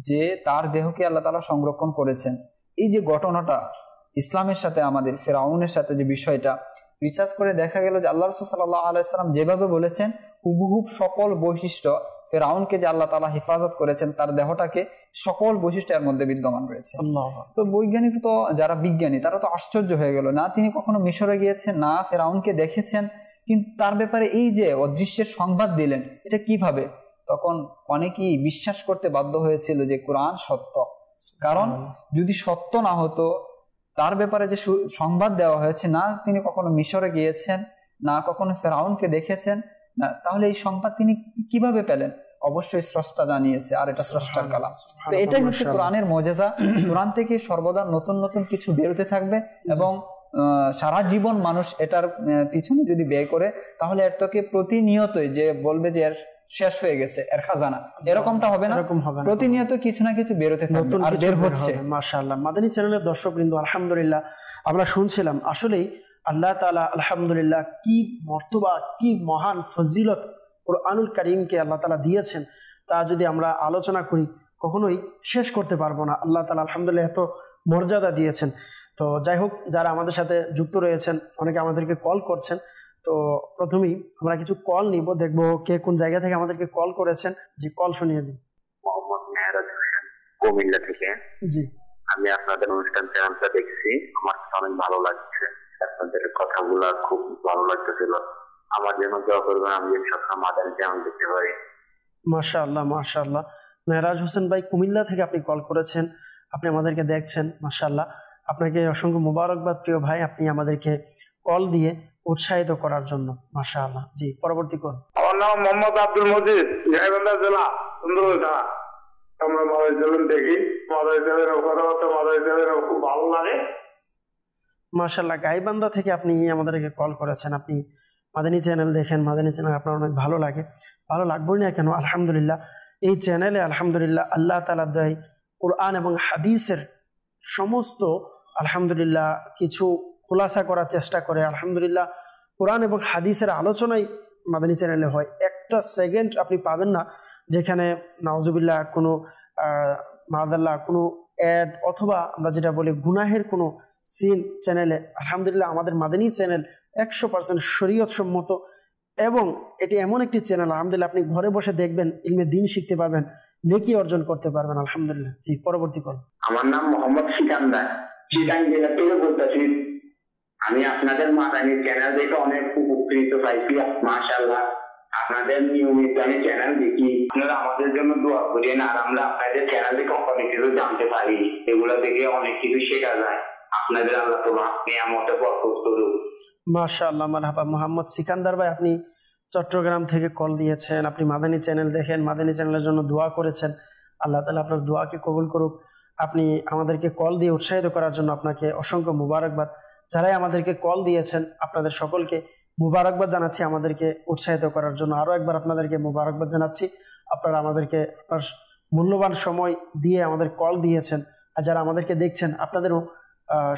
যে তার দেহকে আল্লাহ তাআলা সংরক্ষণ করেছেন। এই যে ঘটনাটা ইসলামের সাথে আমাদের ফেরাউনের সাথে যে বিষয়টা রিসার্চ করে দেখা গেল যে আল্লাহ রাসূল সাল্লাল্লাহু আলাইহি ওয়াসাল্লাম যেভাবে বলেছেন হুবহুব সকল বৈশিষ্ট্য ফেরাউনকে যে আল্লাহ তাআলা হেফাজত করেছেন, তার দেহটাকে সকল বৈশিষ্ট্য এর মধ্যে বিদ্যমান রয়েছে। তো বৈজ্ঞানিক তো যারা বিজ্ঞানী তারা তো আশ্চর্য হয়ে গেল, না তিনি কখনো মিশরে গিয়েছেন, না ফেরাউনকে দেখেছেন, কিন্তু তার ব্যাপারে এই যে অদৃশ্যের সংবাদ দিলেন, এটা কিভাবে? তখন অনেকেই বিশ্বাস করতে বাধ্য হয়েছিল যে কোরআন সত্য, কারণ যদি সত্য না হতো, তার ব্যাপারে যে সংবাদ দেওয়া হয়েছে, না তিনি কখনো মিশরে গিয়েছেন, না কখনো ফেরাউনকে দেখেছেন, না, তাহলে এই সংবাদ তিনি কিভাবে পেলেন? অবশ্যই স্রষ্টা জানিয়েছে, আর এটা স্রষ্টার কালাম। তো এটাই হচ্ছে কোরআনের মুজিজা। কোরআন থেকে সর্বদা নতুন নতুন কিছু বেরোতে থাকবে, এবং সারা জীবন মানুষ এটার পিছনে যদি ব্যয় করে, তাহলে এটাকে প্রতিনিয়তই যে বলবে যে এর শেষ হয়ে গেছে এর খাজানা, এরকমটা হবে না। প্রতিনিয়ত কিছু না কিছু বেরোতে থাকবে, আর বের হচ্ছে। মাশাআল্লাহ। মাদানী চ্যানেলের দর্শকবৃন্দ, আলহামদুলিল্লাহ আমরা শুনছিলাম আসলেই আল্লাহ তাআলা আলহামদুলিল্লাহ কি মর্তবা, কি মহান ফজিলত কুরআনুল কারীমকে আল্লাহ তাআলা দিয়েছেন, তা যদি আমরা আলোচনা করি কখনোই শেষ করতে পারবো না। আল্লাহ তাআলা আলহামদুলিল্লাহ এত মর্যাদা দিয়েছেন। তো যাই হোক, যারা আমাদের সাথে যুক্ত রয়েছেন, অনেকে আমাদেরকে কল করছেন। তো প্রথমেই আমরা কিছু কল নিব, দেখবো কে কোন জায়গা থেকে আমাদেরকে কল করেছেন। জি, কল শুনিয়ে দিন। মোহাম্মদ মেহরাজ হোসেন, কুমিল্লা থেকে। জি, আমি আপনাদের অনুষ্ঠান চ্যানেলটা দেখছি, আমার অনেক ভালো লাগছে, আপনাদের কথাগুলা খুব ভালো লাগতেছিল। আমার জন্য দোয়া করবেন, আমি সবসময় মাদানী চ্যানেল দেখতে পারি। মাশাআল্লাহ মাশাআল্লাহ। মেহরাজ হোসেন ভাই, কুমিল্লা থেকে আপনি কল করেছেন, আপনি আমাদেরকে দেখছেন, মাশাআল্লাহ। আপনাকে অসংখ্য মুবারকবাদ প্রিয় ভাই, আপনি আমাদেরকে কল দিয়ে উৎসাহিত করার জন্য, মাশাআল্লাহ। জি, পরবর্তী কল। আমার নাম মোহাম্মদ আব্দুল মজিদ, গাইবান্ধা জেলা, সুন্দরবন থানা। আমরা মাদানী চ্যানেল দেখি, মাদানী চ্যানেলের কথাবার্তা, মাদানী চ্যানেলের খুব ভালো লাগে। মাশাআল্লাহ, গাইবান্ধা থেকে আপনি আমাদেরকে কল করেছেন, আপনি মাদানী চ্যানেল দেখেন, মাদানী চ্যানেল আপনার অনেক ভালো লাগে। ভালো লাগবেই না কেন? আলহামদুলিল্লাহ এই চ্যানেলে আলহামদুলিল্লাহ আল্লাহ তাআলা দয় কুরআন এবং হাদিসের সমস্ত আলহামদুলিল্লাহ কিছু খোলাসা করার চেষ্টা করে। আলহামদুলিল্লাহ কোরআন এবং হাদিসের আলোচনাই মাদানী চ্যানেলে হয়। একটা সেকেন্ড আপনি পাবেন না যেখানে নাউজুবিল্লাহ কোনো মাদাল্লাহ কোনো অ্যাড অথবা আমরা যেটা বলি গুনাহের কোনো সিন চ্যানেলে। আলহামদুলিল্লাহ আমাদের মাদানী চ্যানেল 100% শরীয়ত সম্মত, এবং এটি এমন একটি চ্যানেল আলহামদুলিল্লাহ আপনি ঘরে বসে দেখবেন, ইলমে দ্বীন শিখতে পারবেন, নেকি অর্জন করতে পারবেন। আলহামদুলিল্লাহ। জি, পরবর্তী কল। আমার নাম মোহাম্মদ সিকান্দার, চিটাং জেলা থেকে বলতেছি। আমি আপনাদের মাদানী চ্যানেল দেখে অনেক উপকৃত পাইছি, মাশাআল্লাহ। আপনাদের নিয়মিত আমি চ্যানেল দেখি, আপনারা আমাদের জন্য দোয়া করেন, আর আমরা আপনাদের চ্যানেল দেখে অনেক কিছু জানতে পারি, এগুলো দেখে অনেক কিছু শেখা যায়। আপনাদের আল্লাহ তাআলা নিয়ামতে বরকত করুন। মাশাআল্লাহ, মারহাবা। মোহাম্মদ সিকান্দার ভাই, আপনি চট্টগ্রাম থেকে কল দিয়েছেন, আপনি মাদানী চ্যানেল দেখেন, মাদানী চ্যানেলের জন্য দোয়া করেছেন। আল্লাহ তাআলা আপনার দোয়াকে কবুল করুক। আপনি আমাদেরকে কল দিয়ে উৎসাহিত করার জন্য আপনাকে অসংখ্য মুবারকবাদ। যারাই আমাদেরকে কল দিয়েছেন আপনাদের সকলকে মুবারকবাদ জানাচ্ছি, আমাদেরকে উৎসাহিত করার জন্য আরও একবার আপনাদেরকে মুবারকবাদ জানাচ্ছি। আপনারা আমাদেরকে আপনার মূল্যবান সময় দিয়ে আমাদের কল দিয়েছেন, আর যারা আমাদেরকে দেখছেন আপনাদেরও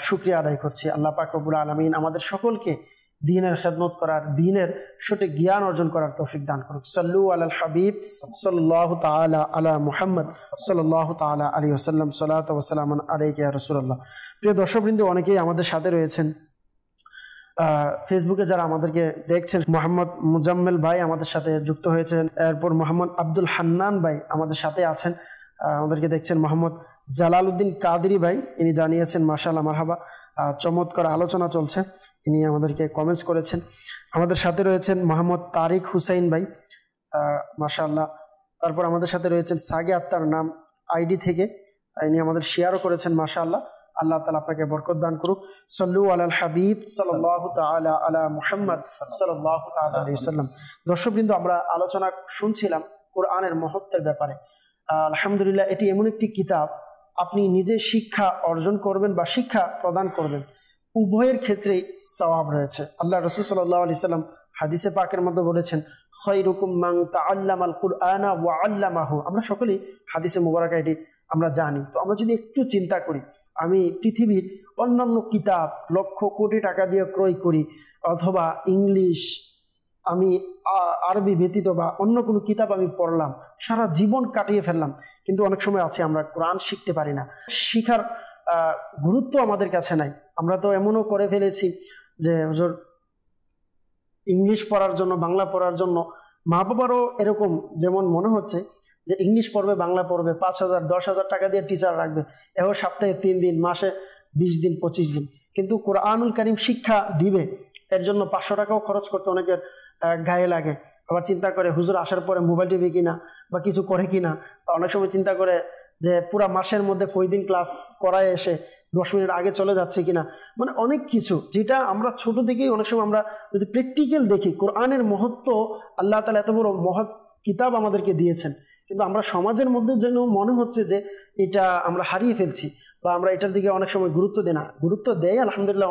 শুকরিয়া আদায় করছি। আল্লাহ পাক রব্বুল আলামিন আমাদের সকলকে দ্বীনের খেদমত করার, দ্বীনের সঠিক জ্ঞান অর্জন করার তৌফিক দান করুক। সাল্লু আলাল হাবিব সাল্লাল্লাহু তাআলা আলা মুহাম্মদ সাল্লাল্লাহু তাআলা আলাইহি ওয়াসাল্লাম। সালাতু ওয়া সালামুন আলাইকা ইয়া রাসূলুল্লাহ। প্রিয় দর্শকবৃন্দ, অনেকেই আমাদের সাথে রয়েছেন, ফেসবুকে যারা আমাদেরকে দেখছেন, মোহাম্মদ মুজাম্মেল ভাই আমাদের সাথে যুক্ত হয়েছেন, এরপর মোহাম্মদ আব্দুল হান্নান ভাই আমাদের সাথে আছেন, আমাদেরকে দেখছেন। মোহাম্মদ জালালউদ্দিন কাদেরী ভাই, ইনি জানিয়েছেন মাশাআল্লাহ মারহাবা, চমৎকার আলোচনা চলছে, ইনি আমাদেরকে কমেন্টস করেছেন। আমাদের সাথে রয়েছেন মোহাম্মদ তারিক হুসাইন ভাই, মাশাআল্লাহ। তারপর আমাদের সাথে রয়েছেন সাগে আক্তার নাম আইডি থেকে, ইনি আমাদের শেয়ারও করেছেন, মাশাআল্লাহ। আল্লাহ তাআলা আপনাকে বরকত দান করুক। সাল্লু আলাল হাবিব সাল্লাল্লাহু তাআলা আলা মুহাম্মদ সাল্লাল্লাহু তাআলা আলাইহি ওয়াসাল্লাম। দর্শকবৃন্দ, আমরা আলোচনা শুনছিলাম কোরআনের মহত্বের ব্যাপারে। আলহামদুলিল্লাহ এটি এমন একটি কিতাব, আপনি নিজে শিক্ষা অর্জন করবেন বা শিক্ষা প্রদান করবেন, উভয়ের ক্ষেত্রেই সওয়াব রয়েছে। আল্লাহ রাসূল সাল্লাল্লাহু আলাইহি সাল্লাম হাদিসে পাকের মধ্যে বলেছেন, খায়রুকুম মান তাআল্লামাল কুরআনা ওয়া আল্লামাহু। আমরা সকলেই হাদিসে মুবারাকা এটি আমরা জানি। তো আমরা যদি একটু চিন্তা করি, আমি পৃথিবীর অন্যান্য কিতাব লক্ষ কোটি টাকা দিয়ে ক্রয় করি, অথবা ইংলিশ, আমি আরবি ব্যতীত বা অন্য কোনো কিতাব আমি পড়লাম, সারা জীবন কাটিয়ে ফেললাম, কিন্তু অনেক সময় আছে আমরা কোরআন শিখতে পারি না, শিখার গুরুত্ব আমাদের কাছে নাই। আমরা তো এমনও করে ফেলেছি যে হুজুর ইংলিশ পড়ার জন্য, বাংলা পড়ার জন্য মা বাবারও এরকম, যেমন মনে হচ্ছে যে ইংলিশ পড়বে, বাংলা পড়বে, 5,000 10,000 টাকা দিয়ে টিচার রাখবে, এও সপ্তাহে 3 দিন, মাসে 20 দিন 25 দিন, কিন্তু কোরআনুল কারীম শিক্ষা দিবে, এর জন্য 500 টাকাও খরচ করতে অনেকের গায়ে লাগে। আবার চিন্তা করে হুজুর আসার পরে মোবাইল টিভি কিনা বা কিছু করে কিনা, বা অনেক সময় চিন্তা করে যে পুরা মাসের মধ্যে কয়দিন ক্লাস করায় এসে 10 মিনিট আগে চলে যাচ্ছে কিনা, মানে অনেক কিছু যেটা আমরা ছোট থেকেই অনেক সময় আমরা যদি প্র্যাকটিক্যাল দেখি, কোরআনের মহত্ব, আল্লাহ তাআলা এত বড় মহৎ কিতাব আমাদেরকে দিয়েছেন, কিন্তু আমরা সমাজের মধ্যে যেন মনে হচ্ছে যে এটা আমরা হারিয়ে ফেলছি বা আমরা এটার দিকে অনেক সময় গুরুত্ব দিই না। গুরুত্ব দেয় আলহামদুলিল্লাহ,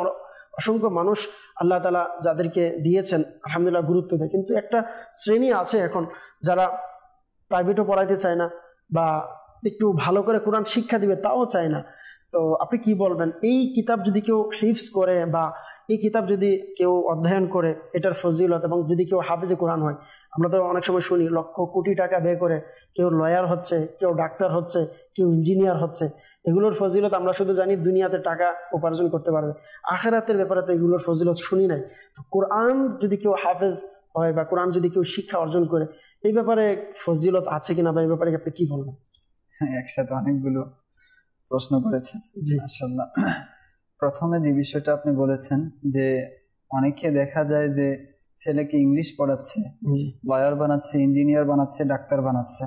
অসংখ্য মানুষ আল্লাহ তাআলা যাদেরকে দিয়েছেন আলহামদুলিল্লাহ গুরুত্ব দেয়, কিন্তু একটা শ্রেণী আছে এখন যারা প্রাইভেটও পড়াইতে চায় না বা একটু ভালো করে কোরআন শিক্ষা দিবে তাও চায় না। তো আপনি কি বলবেন, এই কিতাব যদি কেউ হিফজ করে বা এই কিতাব যদি কেউ অধ্যয়ন করে এটার ফজিলত, এবং যদি কেউ হাফেজে কোরআন হয়, আমরা তো অনেক সময় শুনি লক্ষ কোটি টাকা ব্যয় করে কেউ লয়ার হচ্ছে, কেউ ডাক্তার হচ্ছে, কেউ ইঞ্জিনিয়ার হচ্ছে, এগুলোর ফজিলত আমরা শুধু জানি দুনিয়াতে টাকা উপার্জন করতে পারবে, আখিরাতের ব্যাপারে তো এগুলোর ফজিলত শুনি নাই। তো কোরআন যদি কেউ হাফেজ হয় বা কোরআন যদি কেউ শিক্ষা অর্জন করে, এই ব্যাপারে ফজিলত আছে কিনা বা এই ব্যাপারে আপনি কি বলবেন? একসাথে অনেকগুলো প্রশ্ন করেছেন। মাশাআল্লাহ। প্রথমে যে বিষয়টা আপনি বলেছেন যে অনেকে দেখা যায় যে ছেলেকে ইংলিশ পড়াচ্ছে, লয়ার বানাচ্ছে, ইঞ্জিনিয়ার বানাচ্ছে, ডাক্তার বানাচ্ছে।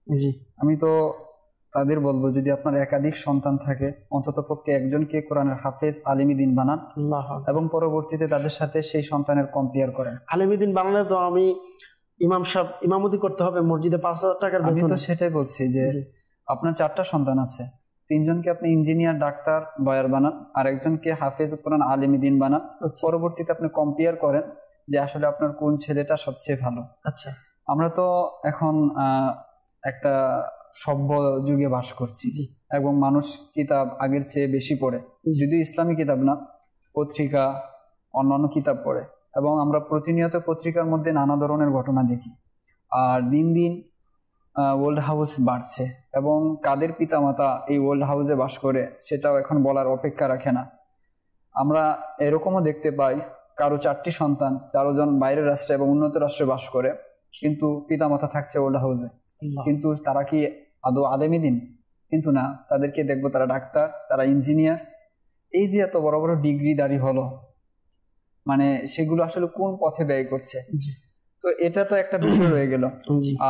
জি, আমি তো তাদের বলবো, যদি আপনার একাধিক সন্তান থাকে অন্তত পক্ষে একজনকে কোরআনের হাফেজ আলিমুদ্দিন বানান এবং পরবর্তীতে তাদের সাথে সেই সন্তানের কম্পেয়ার করেন। আলিমুদ্দিন বানালে তো আমি ইমাম সাহেব ইমামতি করতে হবে মসজিদে 5,000 টাকার বেতন। আমি তো সেটাই বলছি যে আপনার 4টা সন্তান আছে, 3জনকে আপনি ইঞ্জিনিয়ার, ডাক্তার, লয়ার বানান, আর একজনকে হাফেজ কোরআন আলিমুদ্দিন বানান। পরবর্তীতে আপনি কম্পেয়ার করেন যে আসলে আপনার কোন ছেলেটা সবচেয়ে ভালো। আচ্ছা, আমরা তো এখন একটা সভ্য যুগে বাস করছি এবং মানুষ কিতাব আগের চেয়ে বেশি পড়ে, যদিও ইসলামী কিতাব না, পত্রিকা, অন্যান্য কিতাব পড়ে, এবং আমরা প্রতিনিয়ত পত্রিকার মধ্যে নানা ধরনের ঘটনা দেখি। আর দিন দিন ওল্ড হাউস বাড়ছে এবং কাদের পিতামাতা এই ওল্ড হাউসে বাস করে সেটাও এখন বলার অপেক্ষা রাখে না। আমরা এরকমও দেখতে পাই কারো 4টি সন্তান, 4 জন বাইরের রাষ্ট্রে এবং উন্নত রাষ্ট্রে বাস করে, কিন্তু পিতামাতা থাকছে ওল্ড হাউসে। কিন্তু তারা কি আদৌ আলেমুদ্দিন? কিন্তু না, তাদেরকে দেখবো তারা ডাক্তার, তারা ইঞ্জিনিয়ার। এই যে এত বড় বড় ডিগ্রিধারী হলো, মানে সেগুলো আসলে কোন পথে ব্যয় করছে? তো এটা তো একটা বিষয় রয়ে গেল।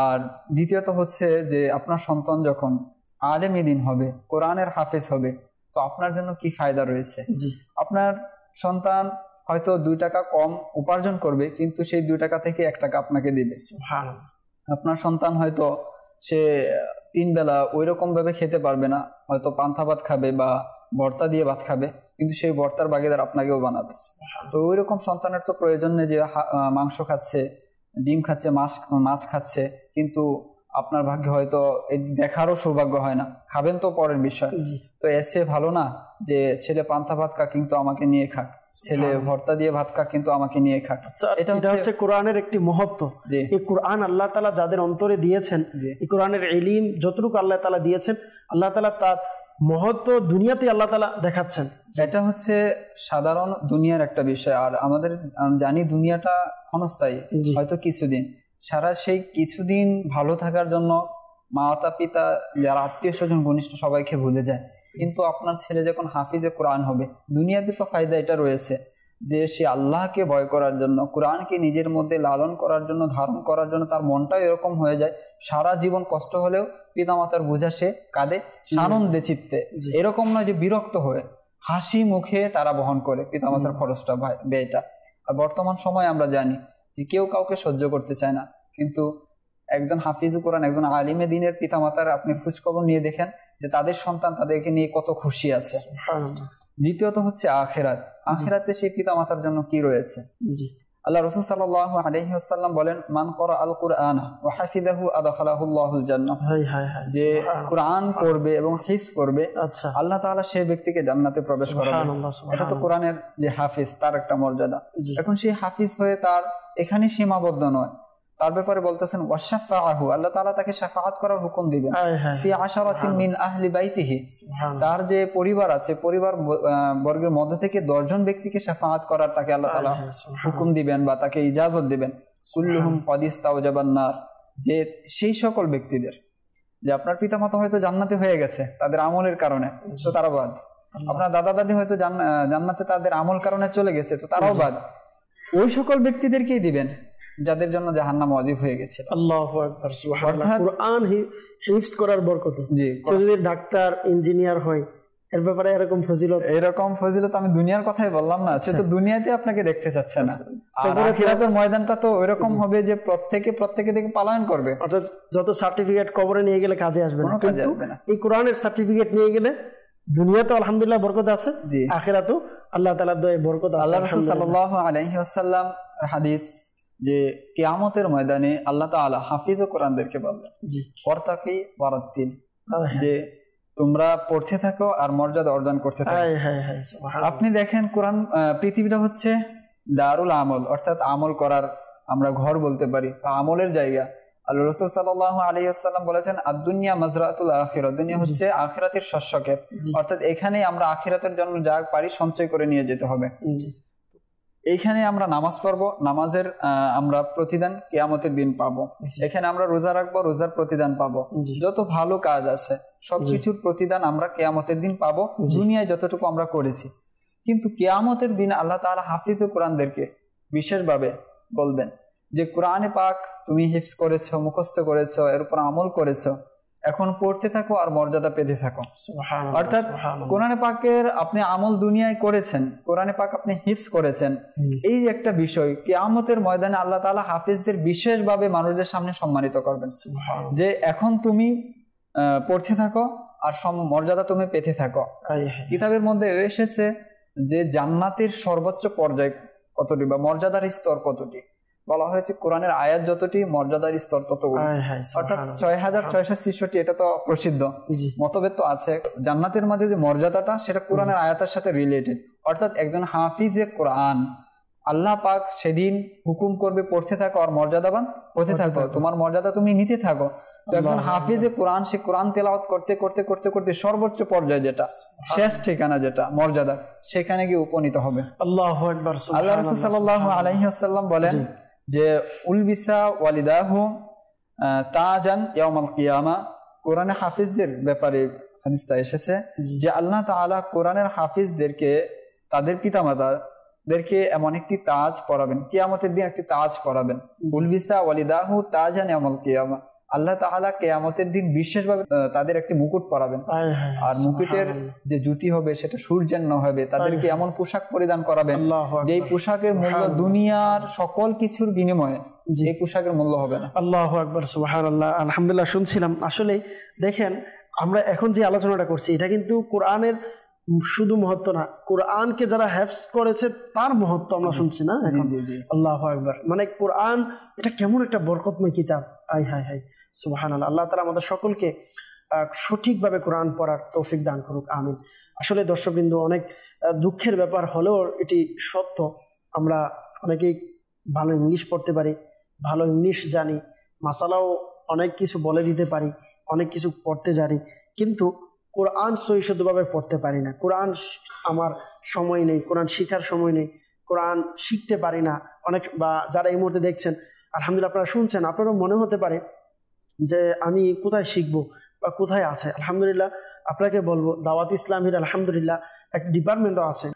আর দ্বিতীয়ত হচ্ছে যে আপনার সন্তান যখন আলেমুদ্দিন হবে, কোরআনের হাফেজ হবে, তো আপনার জন্য কি ফায়দা রয়েছে? আপনার সন্তান হয়তো 2 টাকা কম উপার্জন করবে, কিন্তু সেই 2 টাকা থেকে 1 টাকা আপনাকে দিবে। আপনার সন্তান হয়তো সে 3 বেলা ওই রকম ভাবে খেতে পারবে না, হয়তো পান্তা ভাত খাবে বা ভর্তা দিয়ে ভাত খাবে, কিন্তু সেই ভর্তার ভাগীদার আপনাকেও বানাবে। তো ওই রকম সন্তানের তো প্রয়োজন নেই যে মাংস খাচ্ছে, ডিম খাচ্ছে, মাছ খাচ্ছে, কিন্তু আপনার ভাগ্যে হয়তো দেখারও সৌভাগ্য হয় না, খাবেন তো পরের বিষয়। তো এর চেয়ে ভালো না যে ছেলে পান্তা ভাত খাক কিন্তু আমাকে নিয়ে খাক, ছেলে ভর্তা দিয়ে ভাত খাক কিন্তু আমাকে নিয়ে খাক। এটা হচ্ছে কোরআনের একটি মহত্ব। এই কোরআন আল্লাহ তাআলা যাদের অন্তরে দিয়েছেন, এই কোরআনের ইলম যতটুকু আল্লাহ তাআলা দিয়েছেন, আল্লাহ তাআলা তার মহত্ব দুনিয়াতে আল্লাহ তাআলা দেখাচ্ছেন। এটা হচ্ছে সাধারণ দুনিয়ার একটা বিষয়। আর আমাদের জানি দুনিয়াটা ক্ষণস্থায়ী, হয়তো কিছুদিন, সারা সেই কিছুদিন ভালো থাকার জন্য মাতা পিতা, যারা আত্মীয় স্বজন ঘনিষ্ঠ সবাইকে ভুলে যায়। কিন্তু আপনার ছেলে যখন হাফিজে কোরআন হবে, দুনিয়াতে তো ফায়দা এটা রয়েছে যে সে আল্লাহকে ভয় করার জন্য, কোরআনকে নিজের মধ্যে লালন করার জন্য, ধারণ করার জন্য তার মনটাও এরকম হয়ে যায়, সারা জীবন কষ্ট হলেও পিতামাতার বোঝা সে কাঁধে সানন্দে চিত্তে, এরকম নয় যে বিরক্ত হয়ে, হাসি মুখে তারা বহন করে পিতামাতার খরচটা, ব্যয়টা। আর বর্তমান সময় আমরা জানি যে কেউ কাউকে সহ্য করতে চায় না, কিন্তু একজন হাফিজ কোরআন, একজন আলিমে দ্বীনের পিতামাতার আপনি খোঁজখবর নিয়ে দেখেন যে তাদের সন্তান তাদেরকে নিয়ে কত খুশি আছে। দ্বিতীয়ত হচ্ছে আখিরাত। আখিরাতে সেই পিতামাতার জন্য কি রয়েছে? আল্লাহ রাসূল সাল্লাল্লাহু আলাইহি ওয়াসাল্লাম বলেন, মান ক্বারা আল কুরআনা ওয়া হাফিযাহু আদখালাহুল্লাহুল জান্নাহ। যে কোরআন পড়বে এবং হিফজ করবে, আল্লাহ তাআলা সেই ব্যক্তিকে জান্নাতে প্রবেশ করাবেন। এটা তো কোরআনের যে হাফিজ তার একটা মর্যাদা। এখন সেই হাফিজ হয়ে তার এখানে সীমাবদ্ধ নয়, তার ব্যাপারে বলতেছেন ওয়াশাফাআহু, আল্লাহ তাআলা তাকে শাফাআত করার হুকুম দিবেন ফি আশারাতিন মিন আহলি বাইতিহি। তার যে পরিবার আছে, পরিবার বর্গের মধ্যে থেকে 10 জন ব্যক্তিকে শাফাআত করার তাকে আল্লাহ তাআলা হুকুম দিবেন বা তাকে ইজাজত দিবেন। কুল্লুহুম কদ ইস্তাওজাবান নার, যে সেই সকল ব্যক্তিদের যে আপনার পিতামাতা হয়তো জান্নাতে হয়ে গেছে তাদের আমলের কারণে, তো তারা বাদ। আপনার দাদা দাদি হয়তো জান্নাতে তাদের আমল কারণে চলে গেছে, তো তারাও বাদ। ওই সকল ব্যক্তিদেরকেই দিবেন যাদের জন্য জাহান্নাম ওয়াজিব হয়ে গেছে। আল্লাহু আকবার, সুবহানাল্লাহ। অর্থাৎ কুরআন হিফজ করার বরকতে জি, কেউ যদি ডাক্তার ইঞ্জিনিয়ার হয়, এর ব্যাপারে এরকম ফজিলত আমি দুনিয়ার কথাই বললাম না, সে তো দুনিয়াতে আপনাকে দেখতে চাচ্ছে না, আর আখিরাতের ময়দানটা তো ওইরকম হবে যে প্রত্যেকে থেকে পালায়ন করবে। অর্থাৎ যত সার্টিফিকেট কবরে নিয়ে গেলে কাজে আসবে না, কিন্তু এই কোরআনের সার্টিফিকেট নিয়ে গেলে দুনিয়াতে আলহামদুলিল্লাহ বরকত আছে, আখিরাতেও আল্লাহ তাআলার দয়ায় বরকত আছে। আল্লাহ রাসূল সাল্লাল্লাহু আলাইহি ওয়াসাল্লাম হাদিস যে কিয়ামতের ময়দানে আল্লাহ তাআলা হাফিজ ও কোরআনদেরকে বলবেন, জি, ওয়ারতাকি ওয়ারাত্তিল, যে তোমরা পড়তে থাকো আর মর্যাদা অর্জন করতে থাকো। আপনি দেখেন কোরআন, পৃথিবীটা হচ্ছে দারুল আমল, অর্থাৎ আমল করার আমরা ঘর বলতে পারি, বা আমলের জায়গা। আল্লাহ রাসূল সাল্লাল্লাহু আলাইহি ওয়াসাল্লাম বলেছেন আদ-দুনিয়া মাজরাতুল আখিরাহ, দুনিয়া হচ্ছে আখিরাতের শস্যক্ষেত, অর্থাৎ এখানেই আমরা আখিরাতের জন্য যা পারি সঞ্চয় করে নিয়ে যেতে হবে। এইখানে আমরা নামাজ পড়বো, নামাজের আমরা প্রতিদান কিয়ামতের দিন পাবো। এখানে আমরা রোজা রাখবো, রোজার প্রতিদান পাবো। যত ভালো কাজ আছে সবকিছুর প্রতিদান আমরা কিয়ামতের দিন পাবো, দুনিয়ায় যতটুকু আমরা করেছি। কিন্তু কিয়ামতের দিন আল্লাহ তাআলা হাফিজ ও কোরআনদেরকে বিশেষভাবে বলবেন যে কোরআনে পাক তুমি হিফজ করেছো, মুখস্থ করেছো, এর উপর আমল করেছো, এখন পড়তে থাকো আর মর্যাদা পেতে থাকো। অর্থাৎ কোরআনে পাকের আপনি আমল দুনিয়ায় করেছেন, কোরআনে পাক আপনি হিফজ করেছেন, এই যে একটা বিষয় কিয়ামতের ময়দানে আল্লাহ তাআলা হাফিজদের বিশেষভাবে মানুষদের সামনে সম্মানিত করবেন, যে এখন তুমি পড়তে থাকো আর মর্যাদা তুমি পেতে থাকো। কিতাবের মধ্যে এসেছে যে জান্নাতের সর্বোচ্চ পর্যায় কতটি বা মর্যাদার স্তর কতটি, বলা হয়েছে কোরআনের আয়াত যতটি মর্যাদার স্তর ততগুলো, অর্থাৎ 6666, এটা তো প্রসিদ্ধ, মতভেদ তো আছে। জান্নাতের মধ্যে যে মর্যাদাটা সেটা কোরআনের আয়াতের সাথে রিলেটেড, অর্থাৎ একজন হাফিজে কোরআন আল্লাহ পাক সেদিন হুকুম করবে পড়তে থাকো আর মর্যাদাবান হতে থাকো, তোমার মর্যাদা তুমি নিতে থাকো। তো একজন হাফিজে কোরআন, সে কোরআন তেলাওয়াত করতে করতে করতে করতে সর্বোচ্চ পর্যায়ে যেটা শেষ ঠিকানা যেটা মর্যাদা, সেখানে গিয়ে উপনীত হবে। আল্লাহু আকবার। আল্লাহ রাসূল সাল্লাল্লাহু আলাইহি ওয়াসাল্লাম বলেন যে উলবিসা ওয়ালিদাহু তাজান ইয়াউমাল কিয়ামা, কোরআনে হাফিজদের ব্যাপারে হাদিসটা এসেছে যে আল্লাহ তাআলা কোরআনের হাফিজদেরকে তাদের পিতামাতাদেরকে এমন একটি তাজ পরাবেন, কিয়ামতের দিন একটি তাজ পরাবেন। উলবিসা ওয়ালিদাহু তাজান ইয়াউমাল কিয়ামা, আল্লাহ তাআলা কিয়ামতের দিন বিশেষভাবে তাদের একটি মুকুট পরাবেন, আর মুকুটের যে জুতি হবে সেটা সূর্যান্ন হবে, তাদেরকে এমন পোশাক পরিধান করাবেন যে পোশাকের মূল্য দুনিয়ার সকল কিছুর বিনিময়ে এই পোশাকের মূল্য হবে না। আল্লাহু আকবার, সুবহানাল্লাহ। আলহামদুলিল্লাহ, শুনছিলাম। আসলে দেখেন, আমরা এখন যে আলোচনাটা করছি এটা কিন্তু কোরআনের শুধু মহত্ব না, কোরআনকে যারা হেফজ করেছে তার মহত্ব আমরা শুনছি না। আল্লাহু আকবার, মানে কোরআন এটা কেমন একটা বরকতময় কিতাব। হাই সুবহানাল্লাহ। আল্লাহ তাআলা আমাদের সকলকে সঠিকভাবে কোরআন পড়ার তৌফিক দান করুক, আমিন। আসলে দর্শকবৃন্দ, অনেক দুঃখের ব্যাপার হলেও এটি সত্য, আমরা অনেকেই ভালো ইংলিশ পড়তে পারি, ভালো ইংলিশ জানি, মাসালাও অনেক কিছু বলে দিতে পারি, অনেক কিছু পড়তে জানি, কিন্তু কোরআন সহিষ্ণুভাবে পড়তে পারি না। কোরআন আমার সময় নেই, কোরআন শিখার সময় নেই, কোরআন শিখতে পারি না। অনেক, বা যারা এই মুহূর্তে দেখছেন আলহামদুলিল্লাহ আপনারা শুনছেন, আপনারও মনে হতে পারে যে আমি কোথায় শিখবো বা কোথায় আছে। আলহামদুলিল্লাহ আপনাকে বলবো, দাওয়াত ইসলামীর আলহামদুলিল্লাহ এক ডিপার্টমেন্টও আছে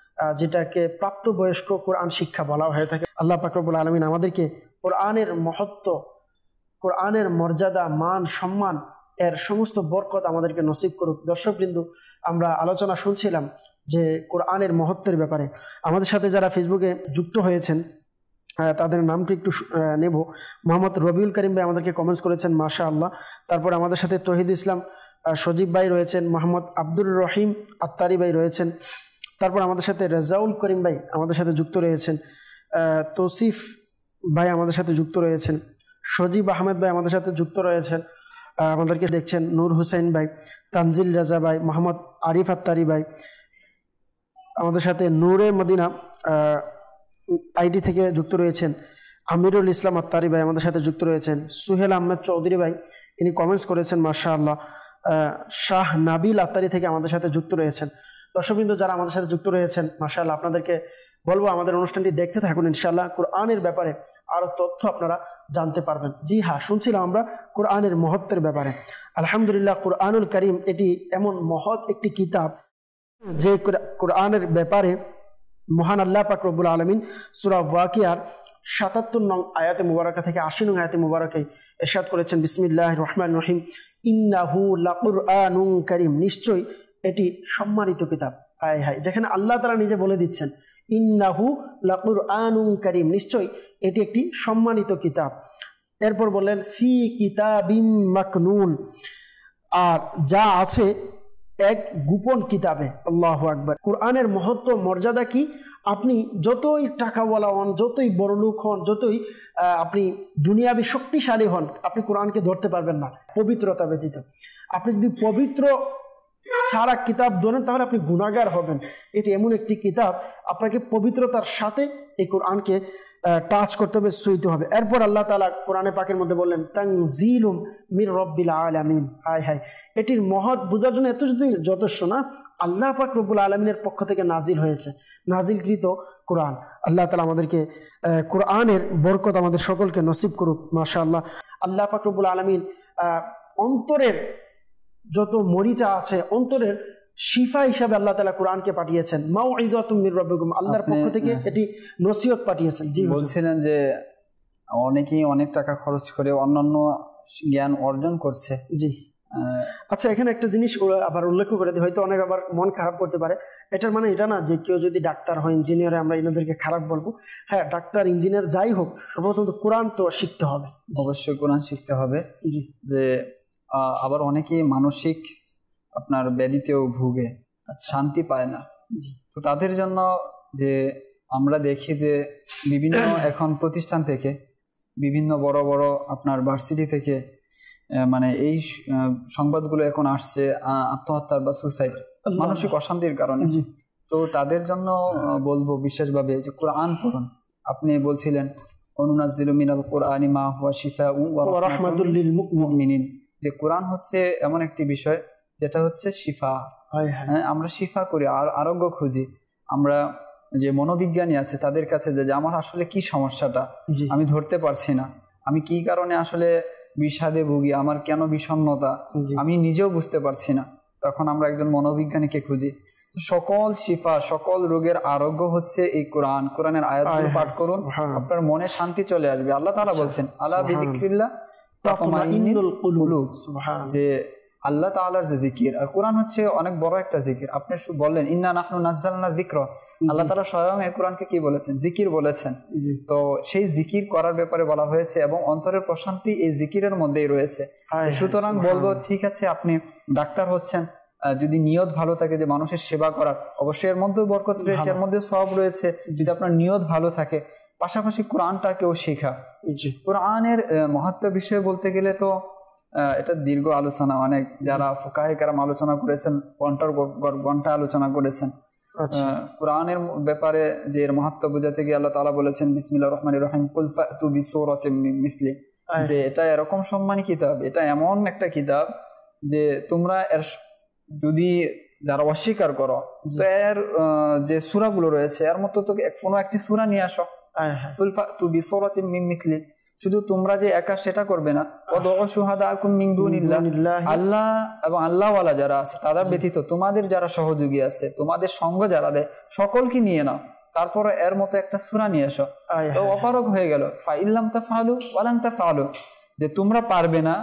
যেটাকে প্রাপ্তবয়স্ক কোরআন শিক্ষা বলা হয়ে থাকে। আল্লাহ পাক রব্বুল আলামিন আমাদেরকে কোরআনের মহত্ব, কোরআনের মর্যাদা, মান, সম্মান, এর সমস্ত বরকত আমাদেরকে নসিব করুক। দর্শকবৃন্দ, আমরা আলোচনা শুনছিলাম যে কোরআনের মহত্বের ব্যাপারে। আমাদের সাথে যারা ফেসবুকে যুক্ত হয়েছেন তাদের নামটি একটু নেব। মোহাম্মদ রবিউল করিম ভাই আমাদেরকে কমেন্টস করেছেন, মাশাআল্লাহ। তারপর আমাদের সাথে তহিদুল ইসলাম সজীব ভাই রয়েছেন, মোহাম্মদ আব্দুর রহিম আত্তারি ভাই রয়েছেন, তারপর আমাদের সাথে রেজাউল করিম ভাই আমাদের সাথে যুক্ত রয়েছেন, তৌসিফ ভাই আমাদের সাথে যুক্ত রয়েছেন, সজীব আহমেদ ভাই আমাদের সাথে যুক্ত রয়েছেন, আমাদেরকে দেখছেন নূর হুসাইন ভাই, তানজিল রাজা ভাই, মোহাম্মদ আরিফ আত্তারি ভাই আমাদের সাথে, নূরে মদিনা আইডি থেকে যুক্ত রয়েছেন, আমিরুল ইসলাম আত্তারি ভাই আমাদের সাথে যুক্ত রয়েছেন, সুহেল আহমেদ চৌধুরী ভাই ইনি কমেন্টস করেছেন, মাশাআল্লাহ। শাহ নাবিল আত্তারি থেকে আমাদের সাথে যুক্ত রয়েছেন। দর্শকবৃন্দ যারা আমাদের সাথে যুক্ত রয়েছেন, মাশাআল্লাহ, আপনাদেরকে বলবো আমাদের অনুষ্ঠানটি দেখতে থাকুন, ইনশাআল্লাহ কোরআনের ব্যাপারে আরো তথ্য আপনারা জানতে পারবেন। জি হ্যাঁ, শুনছিলাম আমরা কোরআনের মহত্বের ব্যাপারে। আলহামদুলিল্লাহ, কোরআনুল কারীম এটি এমন মহৎ একটি কিতাব যে কোরআনের ব্যাপারে মহান আল্লাহ পাক রব্বুল আলামিন সূরা ওয়াকিয়ার 77 নং আয়াতে মুবারাকা থেকে 80 নং আয়াতে মুবারাকায় ইরশাদ করেছেন, বিসমিল্লাহির রহমানির রহিম, ইন্নাহু লাকুরআনুন কারীম, নিশ্চয়ই এটি সম্মানিত কিতাব। হায় হায়, যেখানে আল্লাহ তাআলা নিজে বলে দিচ্ছেন ইন্নাহু লাকুরআনুন কারীম, নিশ্চয়ই এটি একটি সম্মানিত কিতাব। এরপর বললেন ফি কিতাবিম মাকনুন, আর যা আছে এক গোপন কিতাবে। আল্লাহু আকবার। কোরআনের মহত্ব মর্যাদা কি, আপনি যতই টাকাওয়ালা হন, যতই বড়লোক হন, যতই আপনি দুনিয়াবি শক্তিশালী হন, আপনি কোরআনকে ধরতে পারবেন না পবিত্রতা ব্যতীত। আপনি যদি পবিত্র ছাড়া কিতাব ধরেন তাহলে আপনি গুনাহগার হবেন। এটি এমন একটি কিতাব, আপনাকে পবিত্রতার সাথে এই কোরআনকে টাচ করতে হবে, ছুঁইতে হবে। এরপর আল্লাহ তাআলা কোরআনে পাকের মধ্যে বললেন তানজিলুম মির রব্বিল আলামিন। হায় হায়, এটির মহৎ বোঝার জন্য এত যদি যথেষ্ট না, আল্লাহ পাক রব্বুল আলামিনের পক্ষ থেকে নাজিল হয়েছে, নাজিলকৃত কোরআন। আল্লাহ তাআলা আমাদেরকে কোরআনের বরকত আমাদের সকলকে নসিব করুক, মাশাআল্লাহ। আল্লাহ পাক রব্বুল আলামিন অন্তরের যত মরিচা আছে, অন্তরের শিফা হিসাবে আল্লাহ তাআলা কোরআনকে পাঠিয়েছেন। মাউইযাতুম মির রাব্বিকুম, আল্লাহর পক্ষ থেকে এটি নসিহত পাঠিয়েছেন। জি, বলছিলেন যে অনেকেই অনেক টাকা খরচ করে অন্যান্য জ্ঞান অর্জন করছে। জি, আচ্ছা, এখানে একটা জিনিস আবার উল্লেখ করে দিই, হয়তো অনেক আবার মন খারাপ করতে পারে। এটার মানে এটা না যে কেউ যদি ডাক্তার হয়, ইঞ্জিনিয়ার, আমরা এনাদেরকে খারাপ বলবো। হ্যাঁ, ডাক্তার, ইঞ্জিনিয়ার যাই হোক, সর্বপ্রথম তো কোরআন তো শিখতে হবে। অবশ্যই কোরআন শিখতে হবে। জি, যে আবার অনেকেই মানসিক আপনার ব্যাধিতেও ভুগে, শান্তি পায় না। তো তাদের জন্য যে আমরা দেখি যে বিভিন্ন এখন প্রতিষ্ঠান থেকে, বিভিন্ন বড় বড় আপনার ভার্সিটি থেকে মানে এই সংবাদগুলো এখন আসছে আত্মহত্যার বা সুসাইড, মানসিক অশান্তির কারণে। তো তাদের জন্য বলবো বিশেষভাবে যে কোরআন পড়ুন। আপনি বলছিলেন অনুনাজ্জিলু মিনাল কোরআনি মা হুয়া শিফাউন ওয়া রাহমাতুল লিল মুমিনিন, যে কোরআন হচ্ছে এমন একটি বিষয় যেটা হচ্ছে শিফা। হ্যাঁ, আমরা শিফা করি, আরোগ্য খুঁজি। আমরা যে মনোবিজ্ঞানী আছে তাদের কাছে যে আমার আসলে কি সমস্যাটা, আমি ধরতে পারছি না, আমি কি কারণে আসলে বিষাদে ভুগি, আমার কেন বিষণ্ণতা, আমি নিজেও বুঝতে পারছি না, তখন আমরা একজন মনোবিজ্ঞানীকে খুঁজি। তো সকল শিফা, সকল রোগের আরোগ্য হচ্ছে এই কোরআন। কোরআনের আয়াতগুলো পাঠ করুন, আপনার মনে শান্তি চলে আসবে। আল্লাহ তাআলা বলছেন আলা বিযিকরিল্লাহ তাতমাইন্নুল কুলুব, যে আল্লাহ তাআলার যে জিকির, আর কোরআন হচ্ছে অনেক বড় একটা জিকির। আপনি বললেন ইন্না নাহনু নাযালনা যিকরা, আল্লাহ তাআলা স্বয়ং এই কোরআনকে কি বলেছেন? জিকির বলেছেন। তো সেই জিকির করার ব্যাপারে বলা হয়েছে এবং অন্তরের প্রশান্তি এই জিকিরের মধ্যেই রয়েছে। সুতরাং বলবো, ঠিক আছে, আপনি ডাক্তার হচ্ছেন, যদি নিয়ত ভালো থাকে যে মানুষের সেবা করার, অবশ্যই এর মধ্যেও বরকত রয়েছে, এর মধ্যে সওয়াব রয়েছে, যদি আপনার নিয়ত ভালো থাকে। পাশাপাশি কোরআনটাকেও শেখা। কোরআনের মহত্ব বিষয়ে বলতে গেলে তো এটা দীর্ঘ আলোচনা, অনেক যারা ফুকাহে কেরাম আলোচনা করেছেন, ঘন্টা আলোচনা করেছেন। কোরআনের ব্যাপারে যে এর মহত্ব বোঝাতে গিয়ে আল্লাহ তাআলা বলেছেন বিসমিল্লাহির রহমানির রহিম কুল ফাতু বিসূরাতিন মিন মিসলি, যে এটা এরকম সম্মানী কিতাব, এটা এমন একটা কিতাব যে তোমরা এর যদি যারা অস্বীকার করো, তো এর যে সূরাগুলো রয়েছে এর মতো তো কোনো একটি সূরা নিয়ে আসো। কুল ফাতু বিসূরাতিন মিন মিসলি, শুধু তোমরা যে একা সেটা করবে না, ওয়াদউ শুহাদাকুম মিন দুনিল্লাহ, আল্লাহ এবং আল্লাহওয়ালা যারা আছে তাদের ব্যতীত তোমাদের যারা সহযোগী আছে, তোমাদের সঙ্গ যারা দেয়, সকলকে নিয়ে নাও, তারপরে এর মতো একটা সূরা নিয়ে এসো। তো অপারগ হয়ে গেল ফা ইল্লাম তাফআলু ওয়া লান তাফআলু, যে তোমরা পারবে না,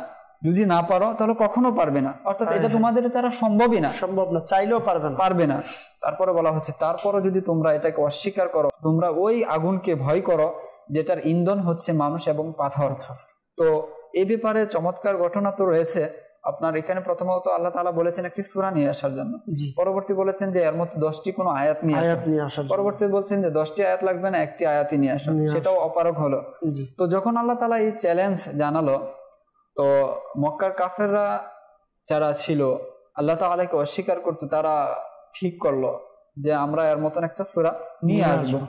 যদি না পারো তাহলে কখনো পারবে না, অর্থাৎ এটা তোমাদের দ্বারা সম্ভবই না, সম্ভব না, চাইলেও পারবে না। তারপরে বলা হচ্ছে তারপরে যদি তোমরা এটাকে অস্বীকার করো, তোমরা ওই আগুনকে ভয় করো যেটার ইন্ধন হচ্ছে মানুষ এবং পাথর। তো এই ব্যাপারে চমৎকার ঘটনা তো রয়েছে আপনার এখানে। প্রথমত আল্লাহ তাআলা বলেছেন একটি সূরা নিয়ে আসার জন্য, পরবর্তী বলেছেন যে এর মতো 10টি কোনো আয়াত নিয়ে আসা, পরবর্তী বলছেন যে 10টি আয়াত লাগবে না, একটি আয়াতই নিয়ে আসা, সেটাও অপারগ হলো। তো যখন আল্লাহ তাআলা এই চ্যালেঞ্জ জানালো, তো মক্কার কাফেররা যারা ছিল আল্লাহ তাআলাকে অস্বীকার করতে, তারা ঠিক করলো যে আমরা এর মতন একটা সূরা নিয়ে আসবো।